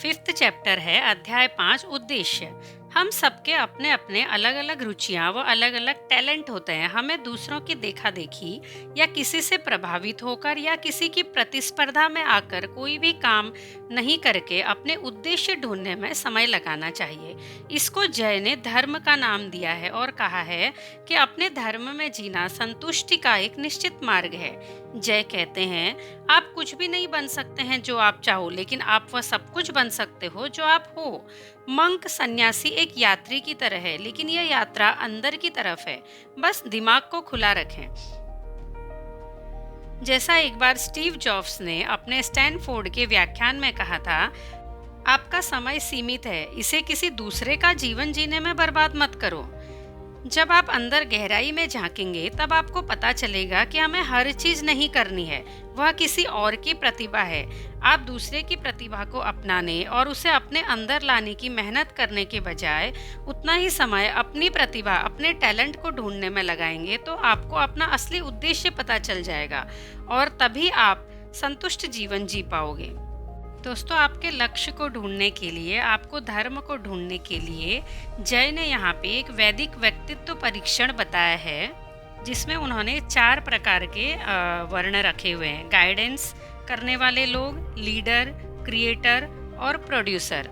5th चैप्टर है अध्याय 5 उद्देश्य। हम सबके अपने अपने अलग अलग रुचियां व अलग अलग टैलेंट होते हैं। हमें दूसरों की देखा देखी या किसी से प्रभावित होकर या किसी की प्रतिस्पर्धा में आकर कोई भी काम नहीं करके अपने उद्देश्य ढूंढने में समय लगाना चाहिए। इसको जय ने धर्म का नाम दिया है और कहा है कि अपने धर्म में जीना संतुष्टि का एक निश्चित मार्ग है। जय कहते हैं, आप कुछ भी नहीं बन सकते हैं जो आप चाहो, लेकिन आप वह सब कुछ बन सकते हो जो आप हो। मंक सन्यासी एक यात्री की तरह है, लेकिन यह यात्रा अंदर की तरफ है। बस दिमाग को खुला रखें। जैसा एक बार स्टीव जॉब्स ने अपने स्टैनफोर्ड के व्याख्यान में कहा था, आपका समय सीमित है, इसे किसी दूसरे का जीवन जीने में बर्बाद मत करो। जब आप अंदर गहराई में झांकेंगे तब आपको पता चलेगा कि हमें हर चीज नहीं करनी है, वह किसी और की प्रतिभा है। आप दूसरे की प्रतिभा को अपनाने और उसे अपने अंदर लाने की मेहनत करने के बजाय उतना ही समय अपनी प्रतिभा, अपने टैलेंट को ढूंढने में लगाएंगे तो आपको अपना असली उद्देश्य पता चल जाएगा और तभी आप संतुष्ट जीवन जी पाओगे। दोस्तों, आपके लक्ष्य को ढूंढने के लिए, आपको धर्म को ढूंढने के लिए जय ने यहाँ पे एक वैदिक व्यक्तित्व परीक्षण बताया है, जिसमें उन्होंने 4 प्रकार के वर्ण रखे हुए हैं। गाइडेंस करने वाले लोग, लीडर, क्रिएटर और प्रोड्यूसर।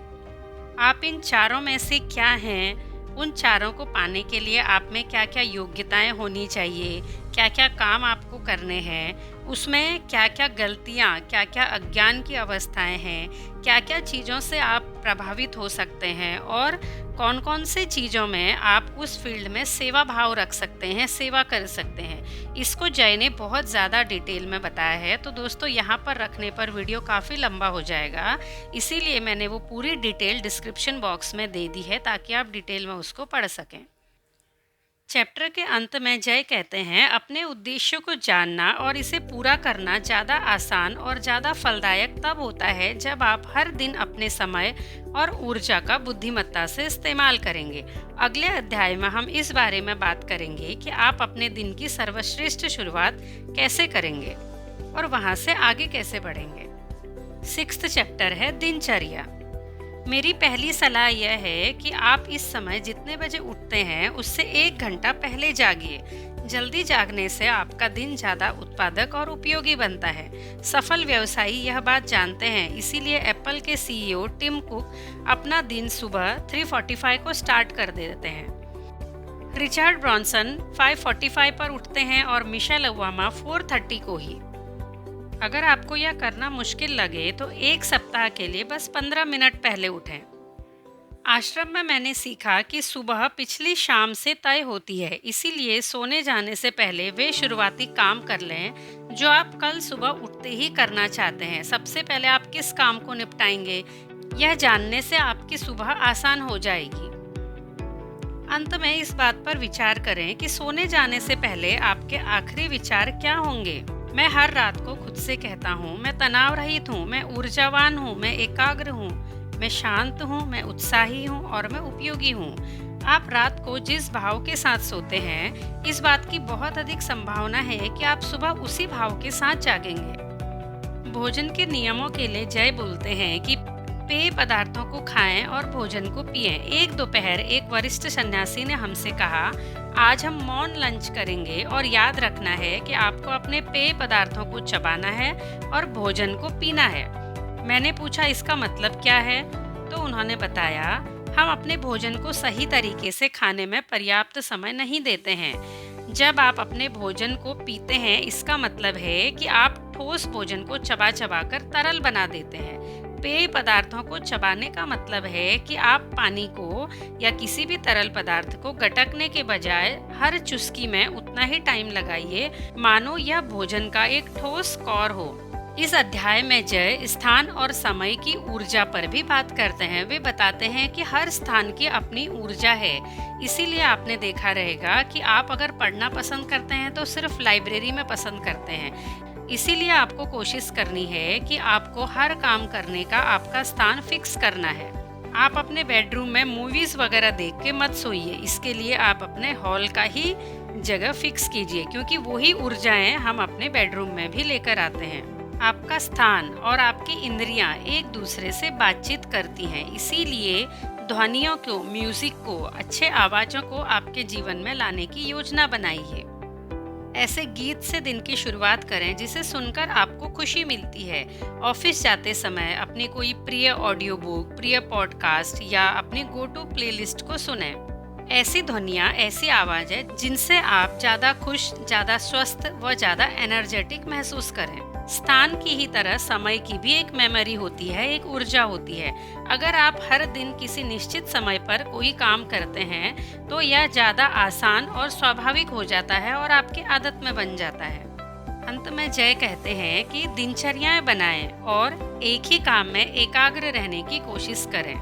आप इन चारों में से क्या हैं? उन चारों को पाने के लिए आप में क्या क्या योग्यताएं होनी चाहिए, क्या क्या काम आपको करने हैं, उसमें क्या क्या गलतियां, क्या क्या अज्ञान की अवस्थाएं हैं, क्या क्या चीज़ों से आप प्रभावित हो सकते हैं और कौन कौन से चीज़ों में आप उस फील्ड में सेवा भाव रख सकते हैं, सेवा कर सकते हैं। इसको जय ने बहुत ज़्यादा डिटेल में बताया है। तो दोस्तों, यहाँ पर रखने पर वीडियो काफ़ी लंबा हो जाएगा, इसीलिए मैंने वो पूरी डिटेल डिस्क्रिप्शन बॉक्स में दे दी है ताकि आप डिटेल में उसको पढ़ सकें। चैप्टर के अंत में जय कहते हैं, अपने उद्देश्य को जानना और इसे पूरा करना ज़्यादा आसान और ज़्यादा फलदायक तब होता है जब आप हर दिन अपने समय और ऊर्जा का बुद्धिमत्ता से इस्तेमाल करेंगे। अगले अध्याय में हम इस बारे में बात करेंगे कि आप अपने दिन की सर्वश्रेष्ठ शुरुआत कैसे करेंगे और वहाँ से आगे कैसे बढ़ेंगे। 6th चैप्टर है दिनचर्या। मेरी पहली सलाह यह है कि आप इस समय जितने बजे उठते हैं उससे 1 घंटा पहले जागिए। जल्दी जागने से आपका दिन ज़्यादा उत्पादक और उपयोगी बनता है। सफल व्यवसायी यह बात जानते हैं, इसीलिए एप्पल के CEO टिम कुक अपना दिन सुबह 3:45 को स्टार्ट कर देते हैं। रिचर्ड ब्रांसन 5:45 पर उठते हैं और मिशेल ओबामा 4:30 को ही। अगर आपको यह करना मुश्किल लगे तो 1 सप्ताह के लिए बस 15 मिनट पहले उठें। आश्रम में मैंने सीखा कि सुबह पिछली शाम से तय होती है, इसीलिए सोने जाने से पहले वे शुरुआती काम कर लें जो आप कल सुबह उठते ही करना चाहते हैं। सबसे पहले आप किस काम को निपटाएंगे, यह जानने से आपकी सुबह आसान हो जाएगी। अंत में इस बात पर विचार करें कि सोने जाने से पहले आपके आखिरी विचार क्या होंगे। मैं हर रात को खुद से कहता हूँ, मैं तनाव रहित हूँ, मैं ऊर्जावान हूँ, मैं एकाग्र हूँ, मैं शांत हूँ, मैं उत्साही हूँ और मैं उपयोगी हूँ। आप रात को जिस भाव के साथ सोते हैं, इस बात की बहुत अधिक संभावना है कि आप सुबह उसी भाव के साथ जागेंगे। भोजन के नियमों के लिए जय बोलते हैं कि पेय पदार्थों को खाएं और भोजन को पिएं। एक दोपहर एक वरिष्ठ सन्यासी ने हमसे कहा, आज हम मौन लंच करेंगे और याद रखना है कि आपको अपने पेय पदार्थों को चबाना है और भोजन को पीना है। मैंने पूछा, इसका मतलब क्या है? तो उन्होंने बताया, हम अपने भोजन को सही तरीके से खाने में पर्याप्त समय नहीं देते हैं। जब आप अपने भोजन को पीते हैं, इसका मतलब है कि आप ठोस भोजन को चबा चबा कर तरल बना देते हैं। पेय पदार्थों को चबाने का मतलब है कि आप पानी को या किसी भी तरल पदार्थ को गटकने के बजाय हर चुस्की में उतना ही टाइम लगाइए मानो यह भोजन का एक ठोस कौर हो। इस अध्याय में जय स्थान और समय की ऊर्जा पर भी बात करते हैं। वे बताते हैं कि हर स्थान की अपनी ऊर्जा है, इसीलिए आपने देखा रहेगा कि आप अगर पढ़ना पसंद करते हैं तो सिर्फ लाइब्रेरी में पसंद करते हैं। इसीलिए आपको कोशिश करनी है कि आपको हर काम करने का आपका स्थान फिक्स करना है। आप अपने बेडरूम में मूवीज वगैरह देख के मत सोइए, इसके लिए आप अपने हॉल का ही जगह फिक्स कीजिए, क्योंकि वही ऊर्जाएं हम अपने बेडरूम में भी लेकर आते हैं। आपका स्थान और आपकी इंद्रियां एक दूसरे से बातचीत करती हैं, इसीलिए ध्वनियों को, म्यूजिक को, अच्छे आवाज़ों को आपके जीवन में लाने की योजना बनाइए। ऐसे गीत से दिन की शुरुआत करें जिसे सुनकर आपको खुशी मिलती है। ऑफिस जाते समय अपनी कोई प्रिय ऑडियो बुक, प्रिय पॉडकास्ट या अपनी गो टू प्लेलिस्ट को सुनें। ऐसी ध्वनियाँ, ऐसी आवाज़ें जिनसे आप ज़्यादा खुश, ज़्यादा स्वस्थ व ज़्यादा एनर्जेटिक महसूस करें। स्थान की ही तरह समय की भी एक मेमोरी होती है, एक ऊर्जा होती है। अगर आप हर दिन किसी निश्चित समय पर कोई काम करते हैं तो यह ज़्यादा आसान और स्वाभाविक हो जाता है और आपकी आदत में बन जाता है। अंत में जय कहते हैं कि दिनचर्याएं बनाएं और एक ही काम में एकाग्र रहने की कोशिश करें।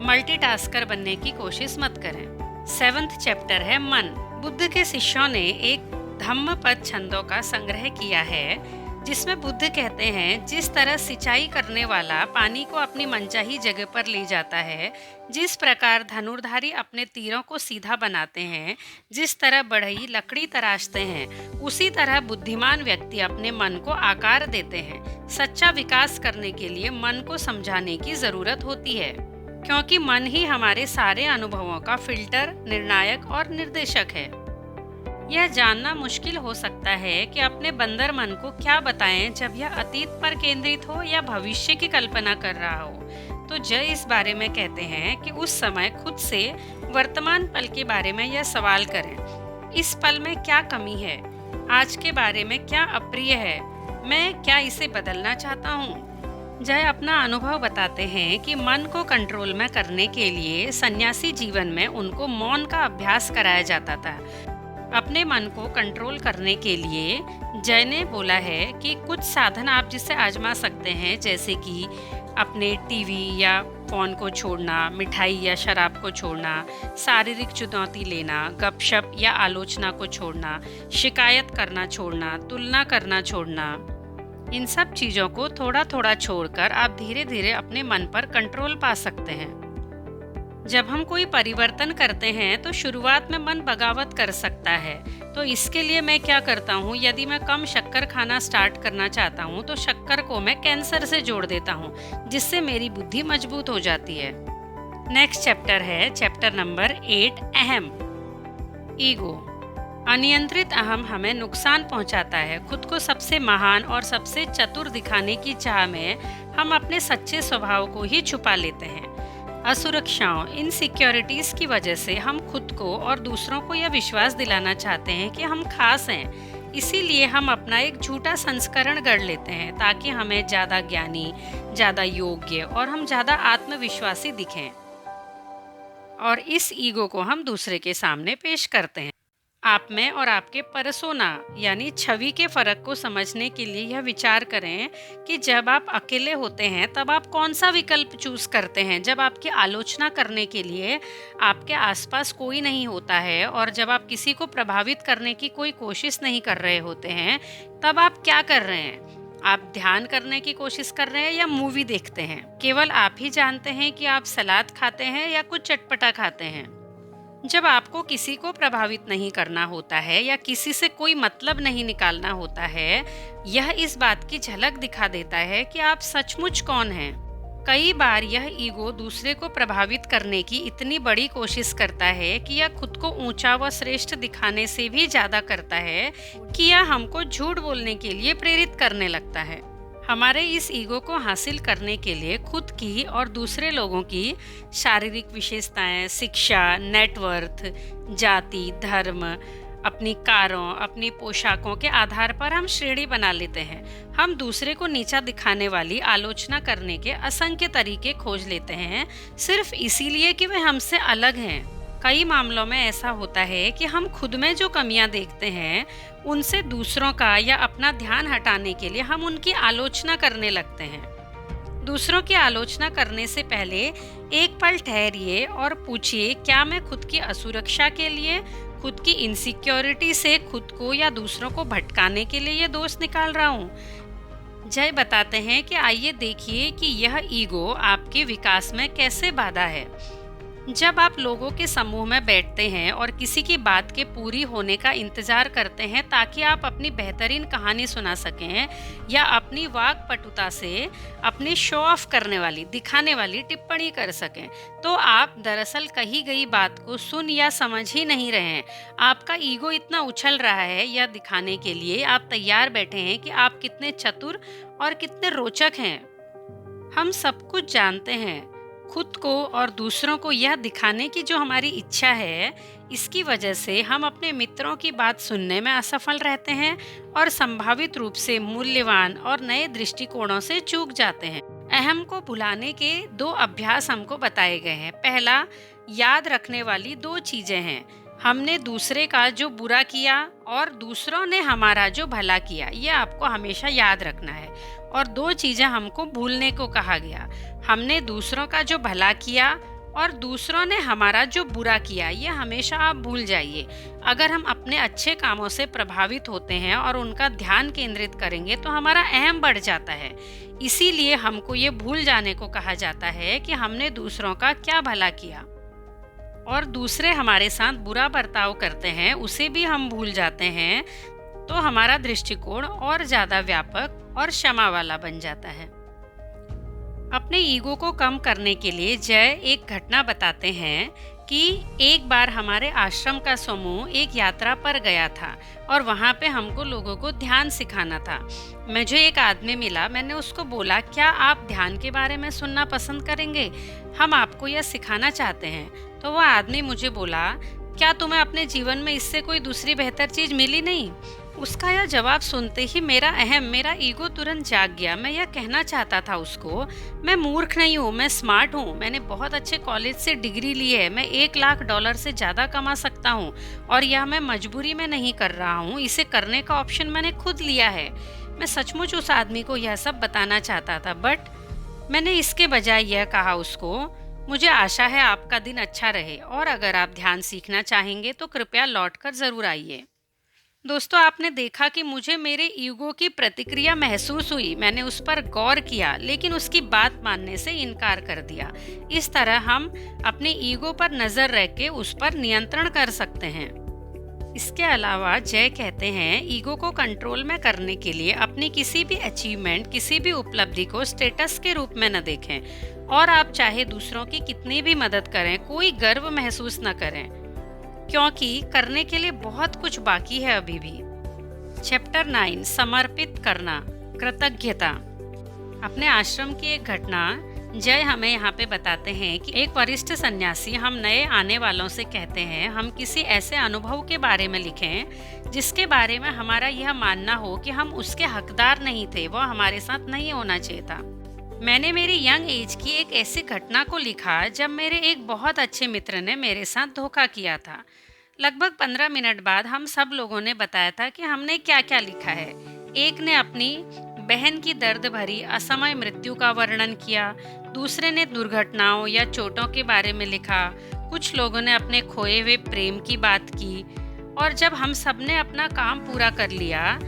मल्टीटास्कर बनने की कोशिश मत करें। 7वां चैप्टर है मन। बुद्ध के शिष्यों ने एक धम्मपद छंदों का संग्रह किया है, जिसमें बुद्ध कहते हैं, जिस तरह सिंचाई करने वाला पानी को अपनी मनचाही जगह पर ले जाता है, जिस प्रकार धनुर्धारी अपने तीरों को सीधा बनाते हैं, जिस तरह बढ़ई लकड़ी तराशते हैं, उसी तरह बुद्धिमान व्यक्ति अपने मन को आकार देते हैं। सच्चा विकास करने के लिए मन को समझाने की जरूरत होती है, क्योंकि मन ही हमारे सारे अनुभवों का फिल्टर, निर्णायक और निर्देशक है। यह जानना मुश्किल हो सकता है कि अपने बंदर मन को क्या बताएं जब यह अतीत पर केंद्रित हो या भविष्य की कल्पना कर रहा हो। तो जय इस बारे में कहते हैं कि उस समय खुद से वर्तमान पल के बारे में यह सवाल करें, इस पल में क्या कमी है, आज के बारे में क्या अप्रिय है, मैं क्या इसे बदलना चाहता हूँ। जय अपना अनुभव बताते हैं कि मन को कंट्रोल में करने के लिए सन्यासी जीवन में उनको मौन का अभ्यास कराया जाता था। अपने मन को कंट्रोल करने के लिए जय ने बोला है कि कुछ साधन आप जिसे आजमा सकते हैं, जैसे कि अपने टीवी या फ़ोन को छोड़ना, मिठाई या शराब को छोड़ना, शारीरिक चुनौती लेना, गपशप या आलोचना को छोड़ना, शिकायत करना छोड़ना, तुलना करना छोड़ना। इन सब चीज़ों को थोड़ा थोड़ा छोड़कर आप धीरे धीरे अपने मन पर कंट्रोल पा सकते हैं। जब हम कोई परिवर्तन करते हैं तो शुरुआत में मन बगावत कर सकता है। तो इसके लिए मैं क्या करता हूँ, यदि मैं कम शक्कर खाना स्टार्ट करना चाहता हूँ तो शक्कर को मैं कैंसर से जोड़ देता हूँ, जिससे मेरी बुद्धि मजबूत हो जाती है। नेक्स्ट चैप्टर है चैप्टर नंबर 8, अहम। ईगो। अनियंत्रित अहम हमें नुकसान पहुंचाता है। खुद को सबसे महान और सबसे चतुर दिखाने की चाह में हम अपने सच्चे स्वभाव को ही छुपा लेते हैं। असुरक्षाओं, इनसिक्योरिटीज की वजह से हम खुद को और दूसरों को यह विश्वास दिलाना चाहते हैं कि हम खास हैं। इसीलिए हम अपना एक झूठा संस्करण गढ़ लेते हैं ताकि हमें ज़्यादा ज्ञानी, ज़्यादा योग्य और हम ज़्यादा आत्मविश्वासी दिखें, और इस ईगो को हम दूसरे के सामने पेश करते हैं। आप में और आपके पर्सोना यानी छवि के फर्क को समझने के लिए यह विचार करें कि जब आप अकेले होते हैं तब आप कौन सा विकल्प चूज करते हैं। जब आपकी आलोचना करने के लिए आपके आसपास कोई नहीं होता है और जब आप किसी को प्रभावित करने की कोई कोशिश नहीं कर रहे होते हैं, तब आप क्या कर रहे हैं? आप ध्यान करने की कोशिश कर रहे हैं या मूवी देखते हैं? केवल आप ही जानते हैं कि आप सलाद खाते हैं या कुछ चटपटा खाते हैं। जब आपको किसी को प्रभावित नहीं करना होता है या किसी से कोई मतलब नहीं निकालना होता है, यह इस बात की झलक दिखा देता है कि आप सचमुच कौन हैं। कई बार यह ईगो दूसरे को प्रभावित करने की इतनी बड़ी कोशिश करता है कि यह खुद को ऊंचा व श्रेष्ठ दिखाने से भी ज्यादा करता है कि यह हमको झूठ बोलने के लिए प्रेरित करने लगता है। हमारे इस ईगो को हासिल करने के लिए खुद की और दूसरे लोगों की शारीरिक विशेषताएं, शिक्षा, नेटवर्थ, जाति, धर्म, अपनी कारों, अपनी पोशाकों के आधार पर हम श्रेणी बना लेते हैं। हम दूसरे को नीचा दिखाने वाली आलोचना करने के असंख्य तरीके खोज लेते हैं, सिर्फ इसीलिए कि वे हमसे अलग हैं। कई मामलों में ऐसा होता है कि हम खुद में जो कमियां देखते हैं, उनसे दूसरों का या अपना ध्यान हटाने के लिए हम उनकी आलोचना करने लगते हैं। दूसरों की आलोचना करने से पहले एक पल ठहरिए और पूछिए, क्या मैं खुद की असुरक्षा के लिए, खुद की इनसिक्योरिटी से खुद को या दूसरों को भटकाने के लिए ये दोष निकाल रहा हूँ? जय बताते हैं कि आइए देखिए कि यह ईगो आपके विकास में कैसे बाधा है। जब आप लोगों के समूह में बैठते हैं और किसी की बात के पूरी होने का इंतजार करते हैं ताकि आप अपनी बेहतरीन कहानी सुना सकें या अपनी वाक्पटुता से अपनी शो ऑफ करने वाली, दिखाने वाली टिप्पणी कर सकें, तो आप दरअसल कही गई बात को सुन या समझ ही नहीं रहे हैं। आपका ईगो इतना उछल रहा है यह दिखाने के लिए आप तैयार बैठे हैं कि आप कितने चतुर और कितने रोचक हैं। हम सब कुछ जानते हैं। खुद को और दूसरों को यह दिखाने की जो हमारी इच्छा है, इसकी वजह से हम अपने मित्रों की बात सुनने में असफल रहते हैं और संभावित रूप से मूल्यवान और नए दृष्टिकोणों से चूक जाते हैं। अहम को भुलाने के 2 अभ्यास हमको बताए गए हैं। पहला, याद रखने वाली 2 चीजें हैं। हमने दूसरे का जो बुरा किया और दूसरों ने हमारा जो भला किया, ये आपको हमेशा याद रखना है। और 2 चीजें हमको भूलने को कहा गया। हमने दूसरों का जो भला किया और दूसरों ने हमारा जो बुरा किया, ये हमेशा आप भूल जाइए। अगर हम अपने अच्छे कामों से प्रभावित होते हैं और उनका ध्यान केंद्रित करेंगे तो हमारा अहम बढ़ जाता है। इसीलिए हमको ये भूल जाने को कहा जाता है कि हमने दूसरों का क्या भला किया और दूसरे हमारे साथ बुरा बर्ताव करते हैं, उसे भी हम भूल जाते हैं, तो हमारा दृष्टिकोण और ज्यादा व्यापक और क्षमा वाला बन जाता है। अपने ईगो को कम करने के लिए जय एक घटना बताते हैं कि एक बार हमारे आश्रम का समूह एक यात्रा पर गया था और वहाँ पे हमको लोगों को ध्यान सिखाना था। मुझे एक आदमी मिला, मैंने उसको बोला, क्या आप ध्यान के बारे में सुनना पसंद करेंगे? हम आपको यह सिखाना चाहते हैं। तो वह आदमी मुझे बोला, क्या तुम्हें अपने जीवन में इससे कोई दूसरी बेहतर चीज मिली नहीं? उसका यह जवाब सुनते ही मेरा ईगो तुरंत जाग गया। मैं यह कहना चाहता था उसको, मैं मूर्ख नहीं हूँ, मैं स्मार्ट हूँ, मैंने बहुत अच्छे कॉलेज से डिग्री ली है, मैं $1 लाख से ज़्यादा कमा सकता हूँ और यह मैं मजबूरी में नहीं कर रहा हूँ, इसे करने का ऑप्शन मैंने खुद लिया है। मैं सचमुच उस आदमी को यह सब बताना चाहता था, बट मैंने इसके बजाय यह कहा उसको, मुझे आशा है आपका दिन अच्छा रहे और अगर आप ध्यान सीखना चाहेंगे तो कृपया लौटकर ज़रूर आइए। दोस्तों, आपने देखा कि मुझे मेरे ईगो की प्रतिक्रिया महसूस हुई। मैंने उस पर गौर किया लेकिन उसकी बात मानने से इनकार कर दिया। इस तरह हम अपने ईगो पर नजर रख के उस पर नियंत्रण कर सकते हैं। इसके अलावा जय कहते हैं, ईगो को कंट्रोल में करने के लिए अपनी किसी भी अचीवमेंट, किसी भी उपलब्धि को स्टेटस के रूप में न देखें और आप चाहे दूसरों की कितनी भी मदद करें, कोई गर्व महसूस न करें, क्योंकि करने के लिए बहुत कुछ बाकी है अभी भी। चैप्टर 9, समर्पित करना, कृतज्ञता। अपने आश्रम की एक घटना जय हमें यहाँ पे बताते हैं कि एक वरिष्ठ सन्यासी हम नए आने वालों से कहते हैं, हम किसी ऐसे अनुभव के बारे में लिखें जिसके बारे में हमारा यह मानना हो कि हम उसके हकदार नहीं थे, वह हमारे साथ नहीं होना चाहिए था। मैंने मेरी यंग एज की एक ऐसी घटना को लिखा जब मेरे एक बहुत अच्छे मित्र ने मेरे साथ धोखा किया था। लगभग 15 मिनट बाद हम सब लोगों ने बताया था कि हमने क्या-क्या लिखा है। एक ने अपनी बहन की दर्द भरी असमय मृत्यु का वर्णन किया, दूसरे ने दुर्घटनाओं या चोटों के बारे में लिखा, कुछ लोगों ने अपने खोए हुए प्रेम की बात की। और जब हम सबने अपना काम पूरा कर लिया,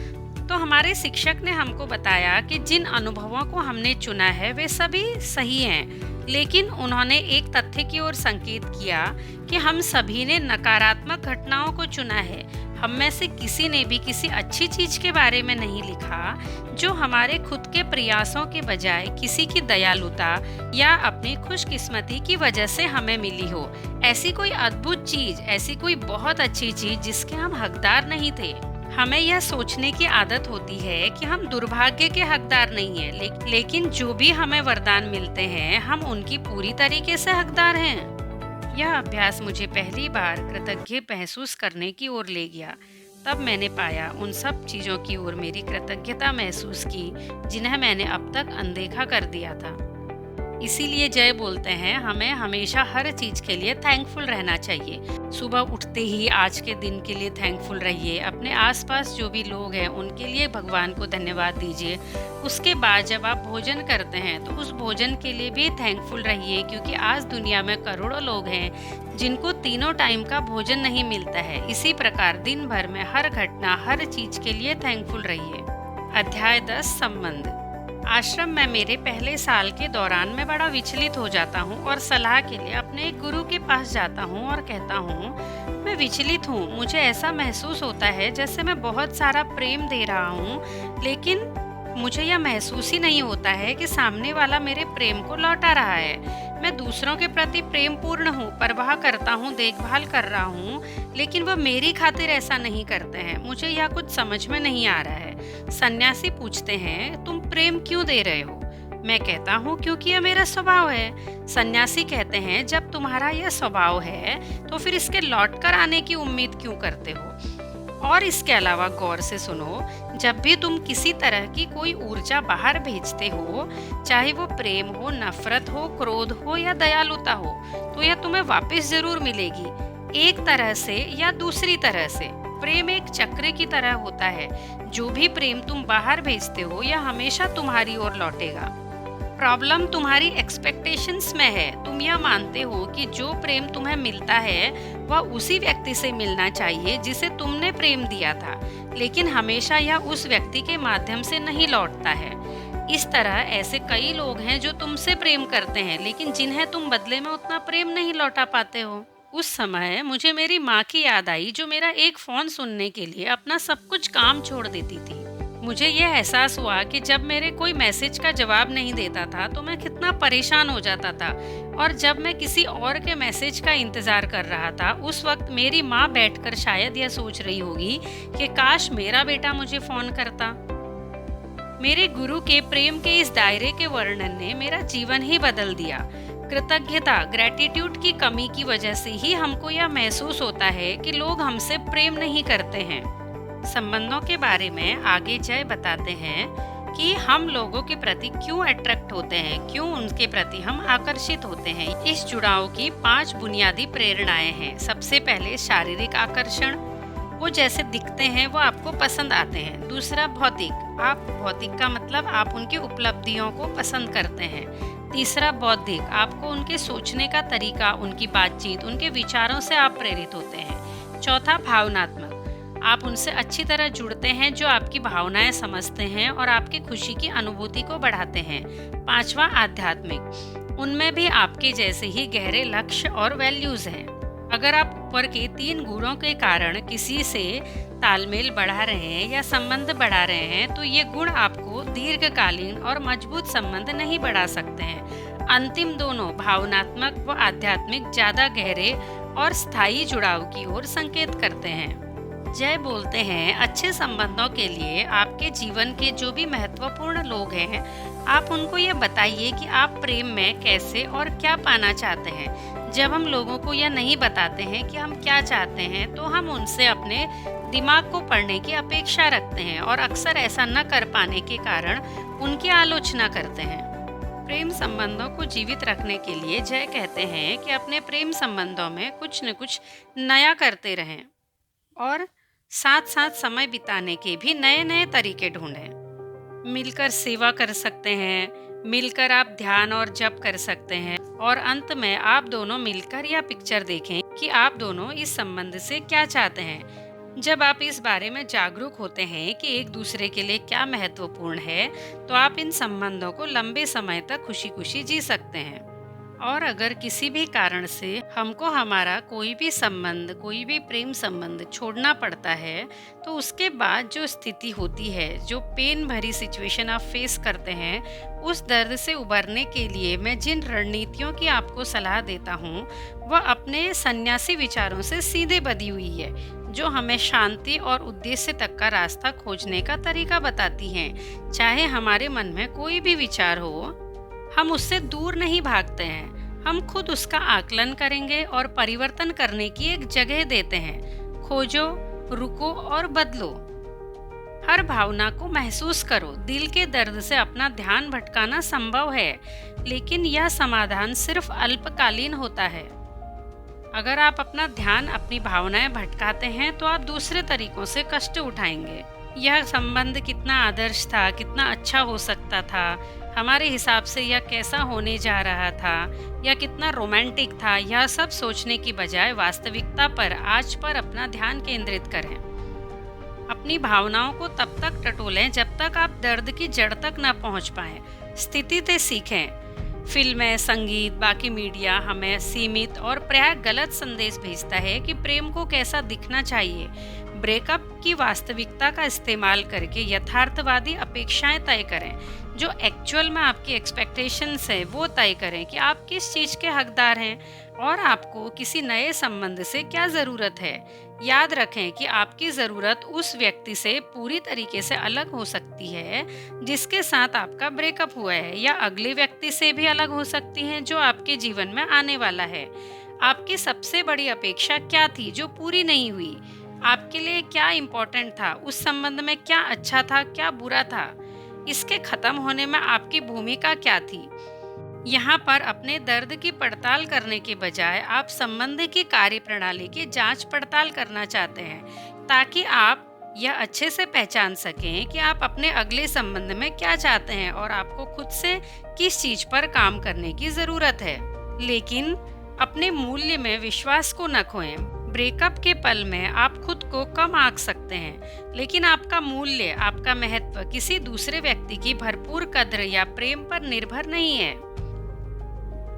तो हमारे शिक्षक ने हमको बताया कि जिन अनुभवों को हमने चुना है वे सभी सही हैं, लेकिन उन्होंने एक तथ्य की ओर संकेत किया कि हम सभी ने नकारात्मक घटनाओं को चुना है। हम में से किसी ने भी किसी अच्छी चीज के बारे में नहीं लिखा, जो हमारे खुद के प्रयासों के बजाय किसी की दयालुता या अपनी खुशकिस्मती की वजह से हमें मिली हो। ऐसी कोई अद्भुत चीज, ऐसी कोई बहुत अच्छी चीज जिसके हम हकदार नहीं थे। हमें यह सोचने की आदत होती है कि हम दुर्भाग्य के हकदार नहीं हैं, लेकिन जो भी हमें वरदान मिलते हैं हम उनकी पूरी तरीके से हकदार हैं। यह अभ्यास मुझे पहली बार कृतज्ञ महसूस करने की ओर ले गया। तब मैंने पाया उन सब चीज़ों की ओर मेरी कृतज्ञता महसूस की जिन्हें मैंने अब तक अनदेखा कर दिया था। इसीलिए जय बोलते हैं, हमें हमेशा हर चीज के लिए थैंकफुल रहना चाहिए। सुबह उठते ही आज के दिन के लिए थैंकफुल रहिए। अपने आसपास जो भी लोग हैं उनके लिए भगवान को धन्यवाद दीजिए। उसके बाद जब आप भोजन करते हैं तो उस भोजन के लिए भी थैंकफुल रहिए, क्योंकि आज दुनिया में करोड़ों लोग हैं जिनको तीनों टाइम का भोजन नहीं मिलता है। इसी प्रकार दिन भर में हर घटना, हर चीज के लिए थैंकफुल रहिए। अध्याय 10 संबंध। आश्रम में मेरे पहले साल के दौरान मैं बड़ा विचलित हो जाता हूँ और सलाह के लिए अपने एक गुरु के पास जाता हूँ और कहता हूँ, मैं विचलित हूँ। मुझे ऐसा महसूस होता है जैसे मैं बहुत सारा प्रेम दे रहा हूँ, लेकिन मुझे यह महसूस ही नहीं होता है कि सामने वाला मेरे प्रेम को लौटा रहा है। मैं दूसरों के प्रति प्रेम पूर्ण हूँ, परवाह करता हूँ, देखभाल कर रहा हूँ, लेकिन वह मेरी खातिर ऐसा नहीं करते हैं। मुझे यह कुछ समझ में नहीं आ रहा है। सन्यासी पूछते हैं, तुम प्रेम क्यों दे रहे हो? मैं कहता हूँ, क्योंकि यह मेरा स्वभाव है। सन्यासी कहते हैं, जब तुम्हारा यह स्वभाव है तो फिर इसके लौट कर आने की उम्मीद क्यों करते हो? और इसके अलावा गौर से सुनो, जब भी तुम किसी तरह की कोई ऊर्जा बाहर भेजते हो, चाहे वो प्रेम हो, नफरत हो, क्रोध हो या दयालुता हो, तो यह तुम्हें वापस जरूर मिलेगी, एक तरह से या दूसरी तरह से। प्रेम एक चक्र की तरह होता है। जो भी प्रेम तुम बाहर भेजते हो यह हमेशा तुम्हारी ओर लौटेगा। प्रॉब्लम तुम्हारी एक्सपेक्टेशंस में है। तुम यह मानते हो कि जो प्रेम तुम्हें मिलता है वह उसी व्यक्ति से मिलना चाहिए जिसे तुमने प्रेम दिया था, लेकिन हमेशा यह उस व्यक्ति के माध्यम से नहीं लौटता है। इस तरह ऐसे कई लोग हैं जो तुमसे प्रेम करते हैं, लेकिन जिन्हें तुम बदले में उतना प्रेम नहीं लौटा पाते हो। उस समय मुझे मेरी माँ की याद आई, जो मेरा एक फोन सुनने के लिए अपना सब कुछ काम छोड़ देती थी। मुझे यह एहसास हुआ कि जब मेरे कोई मैसेज का जवाब नहीं देता था तो मैं कितना परेशान हो जाता था, और जब मैं किसी और के मैसेज का इंतजार कर रहा था उस वक्त मेरी माँ बैठकर शायद यह सोच रही होगी कि काश मेरा बेटा मुझे फोन करता। मेरे गुरु के प्रेम के इस दायरे के वर्णन ने मेरा जीवन ही बदल दिया। कृतज्ञता, ग्रेटिट्यूड की कमी की वजह से ही हमको यह महसूस होता है कि लोग हमसे प्रेम नहीं करते हैं। संबंधों के बारे में आगे जय बताते हैं कि हम लोगों के प्रति क्यों अट्रैक्ट होते हैं, क्यों उनके प्रति हम आकर्षित होते हैं। इस जुड़ाव की 5 बुनियादी प्रेरणाएं हैं। सबसे पहले शारीरिक आकर्षण, वो जैसे दिखते हैं वो आपको पसंद आते हैं। दूसरा भौतिक, आप भौतिक का मतलब आप उनकी उपलब्धियों को पसंद करते हैं। तीसरा बौद्धिक, आपको उनके सोचने का तरीका, उनकी बातचीत, उनके विचारों से आप प्रेरित होते हैं। चौथा भावनात्मक, आप उनसे अच्छी तरह जुड़ते हैं, जो आपकी भावनाएं समझते हैं और आपकी खुशी की अनुभूति को बढ़ाते हैं। पांचवा आध्यात्मिक, उनमें भी आपके जैसे ही गहरे लक्ष्य और वैल्यूज हैं। अगर आप ऊपर के 3 गुणों के कारण किसी से तालमेल बढ़ा रहे हैं या संबंध बढ़ा रहे हैं, तो ये गुण आपको दीर्घकालीन और मजबूत संबंध नहीं बढ़ा सकते हैं। अंतिम दोनों, भावनात्मक व आध्यात्मिक, ज्यादा गहरे और स्थायी जुड़ाव की ओर संकेत करते हैं। जय बोलते हैं, अच्छे संबंधों के लिए आपके जीवन के जो भी महत्वपूर्ण लोग हैं, आप उनको ये बताइए कि आप प्रेम में कैसे और क्या पाना चाहते हैं। जब हम लोगों को यह नहीं बताते हैं कि हम क्या चाहते हैं, तो हम उनसे अपने दिमाग को पढ़ने की अपेक्षा रखते हैं और अक्सर ऐसा न कर पाने के कारण उनकी आलोचना करते हैं। प्रेम संबंधों को जीवित रखने के लिए जय कहते हैं कि अपने प्रेम संबंधों में कुछ न कुछ नया करते रहें और साथ साथ समय बिताने के भी नए नए तरीके ढूंढें। मिलकर सेवा कर सकते हैं, मिलकर आप ध्यान और जप कर सकते हैं और अंत में आप दोनों मिलकर यह पिक्चर देखें कि आप दोनों इस संबंध से क्या चाहते हैं। जब आप इस बारे में जागरूक होते हैं कि एक दूसरे के लिए क्या महत्वपूर्ण है, तो आप इन संबंधों को लंबे समय तक खुशी खुशी जी सकते हैं। और अगर किसी भी कारण से हमको हमारा कोई भी संबंध, कोई भी प्रेम संबंध छोड़ना पड़ता है, तो उसके बाद जो स्थिति होती है, जो पेन भरी सिचुएशन आप फेस करते हैं, उस दर्द से उबरने के लिए मैं जिन रणनीतियों की आपको सलाह देता हूँ, वह अपने सन्यासी विचारों से सीधे बधी हुई है, जो हमें शांति और उद्देश्य तक का रास्ता खोजने का तरीका बताती हैं। चाहे हमारे मन में कोई भी विचार हो, हम उससे दूर नहीं भागते हैं, हम खुद उसका आकलन करेंगे और परिवर्तन करने की एक जगह देते हैं। खोजो, रुको और बदलो। हर भावना को महसूस करो। दिल के दर्द से अपना ध्यान भटकाना संभव है, लेकिन यह समाधान सिर्फ अल्पकालीन होता है। अगर आप अपना ध्यान, अपनी भावनाएं भटकाते हैं, तो आप दूसरे तरीकों से कष्ट उठाएंगे। यह संबंध कितना आदर्श था, कितना अच्छा हो सकता था, हमारे हिसाब से यह कैसा होने जा रहा था, या कितना रोमांटिक था, यह सब सोचने की बजाय वास्तविकता पर, आज पर अपना ध्यान केंद्रित करें। अपनी भावनाओं को तब तक टटोलें जब तक आप दर्द की जड़ तक न पहुंच पाएं। स्थिति से सीखें। फिल्में, संगीत, बाकी मीडिया हमें सीमित और प्रायः गलत संदेश भेजता है कि प्रेम को कैसा दिखना चाहिए। ब्रेकअप की वास्तविकता का इस्तेमाल करके यथार्थवादी अपेक्षाएं तय करें। जो एक्चुअल में आपकी एक्सपेक्टेशंस है, वो तय करें कि आप किस चीज़ के हकदार हैं और आपको किसी नए संबंध से क्या ज़रूरत है। याद रखें कि आपकी ज़रूरत उस व्यक्ति से पूरी तरीके से अलग हो सकती है जिसके साथ आपका ब्रेकअप हुआ है, या अगले व्यक्ति से भी अलग हो सकती है जो आपके जीवन में आने वाला है। आपकी सबसे बड़ी अपेक्षा क्या थी जो पूरी नहीं हुई? आपके लिए क्या इम्पोर्टेंट था? उस संबंध में क्या अच्छा था, क्या बुरा था? इसके खत्म होने में आपकी भूमिका क्या थी? यहाँ पर अपने दर्द की पड़ताल करने के बजाय आप संबंध की कार्यप्रणाली की जांच पड़ताल करना चाहते हैं, ताकि आप यह अच्छे से पहचान सकें कि आप अपने अगले संबंध में क्या चाहते हैं और आपको खुद से किस चीज पर काम करने की जरूरत है। लेकिन अपने मूल्य में विश्वास को न खोएं। ब्रेकअप के पल में आप खुद को कम आंक सकते हैं, लेकिन आपका मूल्य, आपका महत्व किसी दूसरे व्यक्ति की भरपूर कद्र या प्रेम पर निर्भर नहीं है।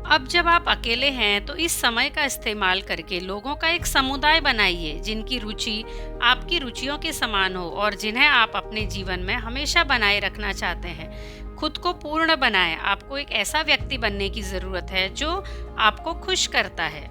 अब जब आप अकेले हैं, तो इस समय का इस्तेमाल करके लोगों का एक समुदाय बनाइए जिनकी रुचि आपकी रुचियों के समान हो और जिन्हें आप अपने जीवन में हमेशा बनाए रखना चाहते हैं। खुद को पूर्ण बनाएं। आपको एक ऐसा व्यक्ति बनने की ज़रूरत है जो आपको खुश करता है।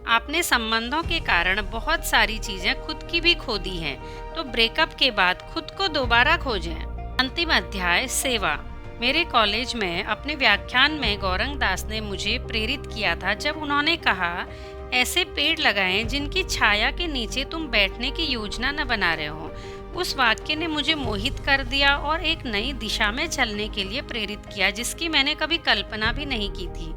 आपने संबंधों के कारण बहुत सारी चीज़ें खुद की भी खो दी हैं, तो ब्रेकअप के बाद खुद को दोबारा खोजें। अंतिम अध्याय, सेवा। मेरे कॉलेज में अपने व्याख्यान में गौरंग दास ने मुझे प्रेरित किया था जब उन्होंने कहा, ऐसे पेड़ लगाएं जिनकी छाया के नीचे तुम बैठने की योजना न बना रहे हो। उस वाक्य ने मुझे मोहित कर दिया और एक नई दिशा में चलने के लिए प्रेरित किया जिसकी मैंने कभी कल्पना भी नहीं की थी।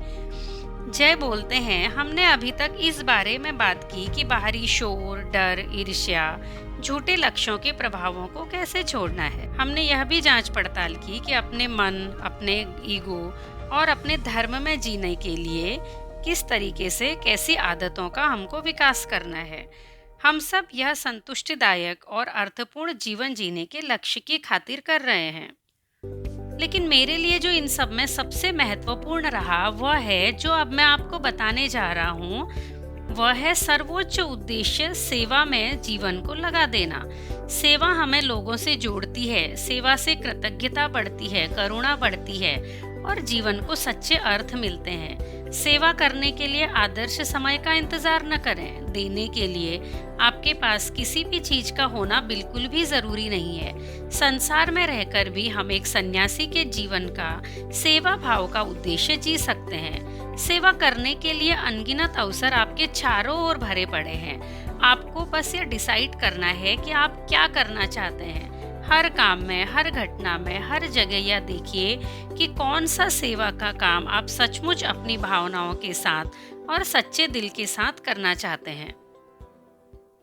जय बोलते हैं, हमने अभी तक इस बारे में बात की कि बाहरी शोर, डर, ईर्ष्या, झूठे लक्ष्यों के प्रभावों को कैसे छोड़ना है। हमने यह भी जांच पड़ताल की कि अपने मन, अपने ईगो और अपने धर्म में जीने के लिए किस तरीके से, कैसी आदतों का हमको विकास करना है। हम सब यह संतुष्टिदायक और अर्थपूर्ण जीवन जीने के लक्ष्य की खातिर कर रहे हैं। लेकिन मेरे लिए जो इन सब में सबसे महत्वपूर्ण रहा, वह है जो अब मैं आपको बताने जा रहा हूँ, वह है सर्वोच्च उद्देश्य सेवा में जीवन को लगा देना। सेवा हमें लोगों से जोड़ती है, सेवा से कृतज्ञता बढ़ती है, करुणा बढ़ती है और जीवन को सच्चे अर्थ मिलते हैं। सेवा करने के लिए आदर्श समय का इंतजार न करें। देने के लिए आपके पास किसी भी चीज का होना बिल्कुल भी जरूरी नहीं है। संसार में रहकर भी हम एक सन्यासी के जीवन का सेवा भाव का उद्देश्य जी सकते हैं। सेवा करने के लिए अनगिनत अवसर आपके चारों ओर भरे पड़े हैं। आपको बस ये डिसाइड करना है कि आप क्या करना चाहते हैं। हर काम में, हर घटना में, हर जगह यह देखिए कि कौन सा सेवा का काम आप सचमुच अपनी भावनाओं के साथ और सच्चे दिल के साथ करना चाहते हैं।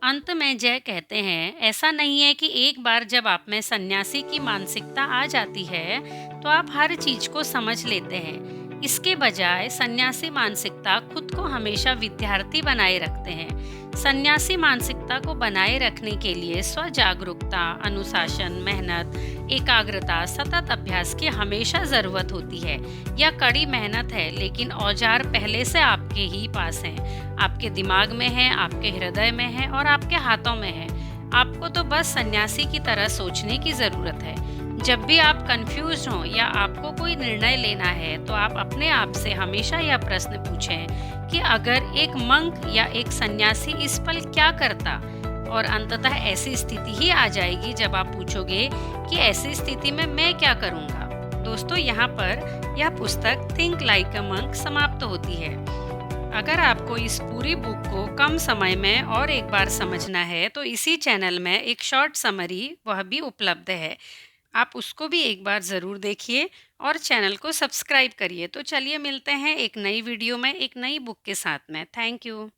अंत में जय कहते हैं, ऐसा नहीं है कि एक बार जब आप में सन्यासी की मानसिकता आ जाती है, तो आप हर चीज को समझ लेते हैं। इसके बजाय सन्यासी मानसिकता खुद को हमेशा विद्यार्थी बनाए रखते हैं। सन्यासी मानसिकता को बनाए रखने के लिए स्व जागरूकता, अनुशासन, मेहनत, एकाग्रता, सतत अभ्यास की हमेशा जरूरत होती है। यह कड़ी मेहनत है, लेकिन औजार पहले से आपके ही पास हैं। आपके दिमाग में है, आपके हृदय में है और आपके हाथों में है। आपको तो बस सन्यासी की तरह सोचने की ज़रूरत है। जब भी आप कंफ्यूज हों या आपको कोई निर्णय लेना है, तो आप अपने आप से हमेशा यह प्रश्न पूछें कि अगर एक मंक या एक सन्यासी इस पल क्या करता? और अंततः ऐसी स्थिति ही आ जाएगी जब आप पूछोगे कि ऐसी स्थिति में मैं क्या करूँगा? दोस्तों, यहाँ पर यह पुस्तक थिंक लाइक अ मंक समाप्त होती है। अगर आपको इस पूरी बुक को कम समय में और एक बार समझना है, तो इसी चैनल में एक शॉर्ट समरी वह भी उपलब्ध है। आप उसको भी एक बार ज़रूर देखिए और चैनल को सब्सक्राइब करिए। तो चलिए मिलते हैं एक नई वीडियो में एक नई बुक के साथ में। Thank you.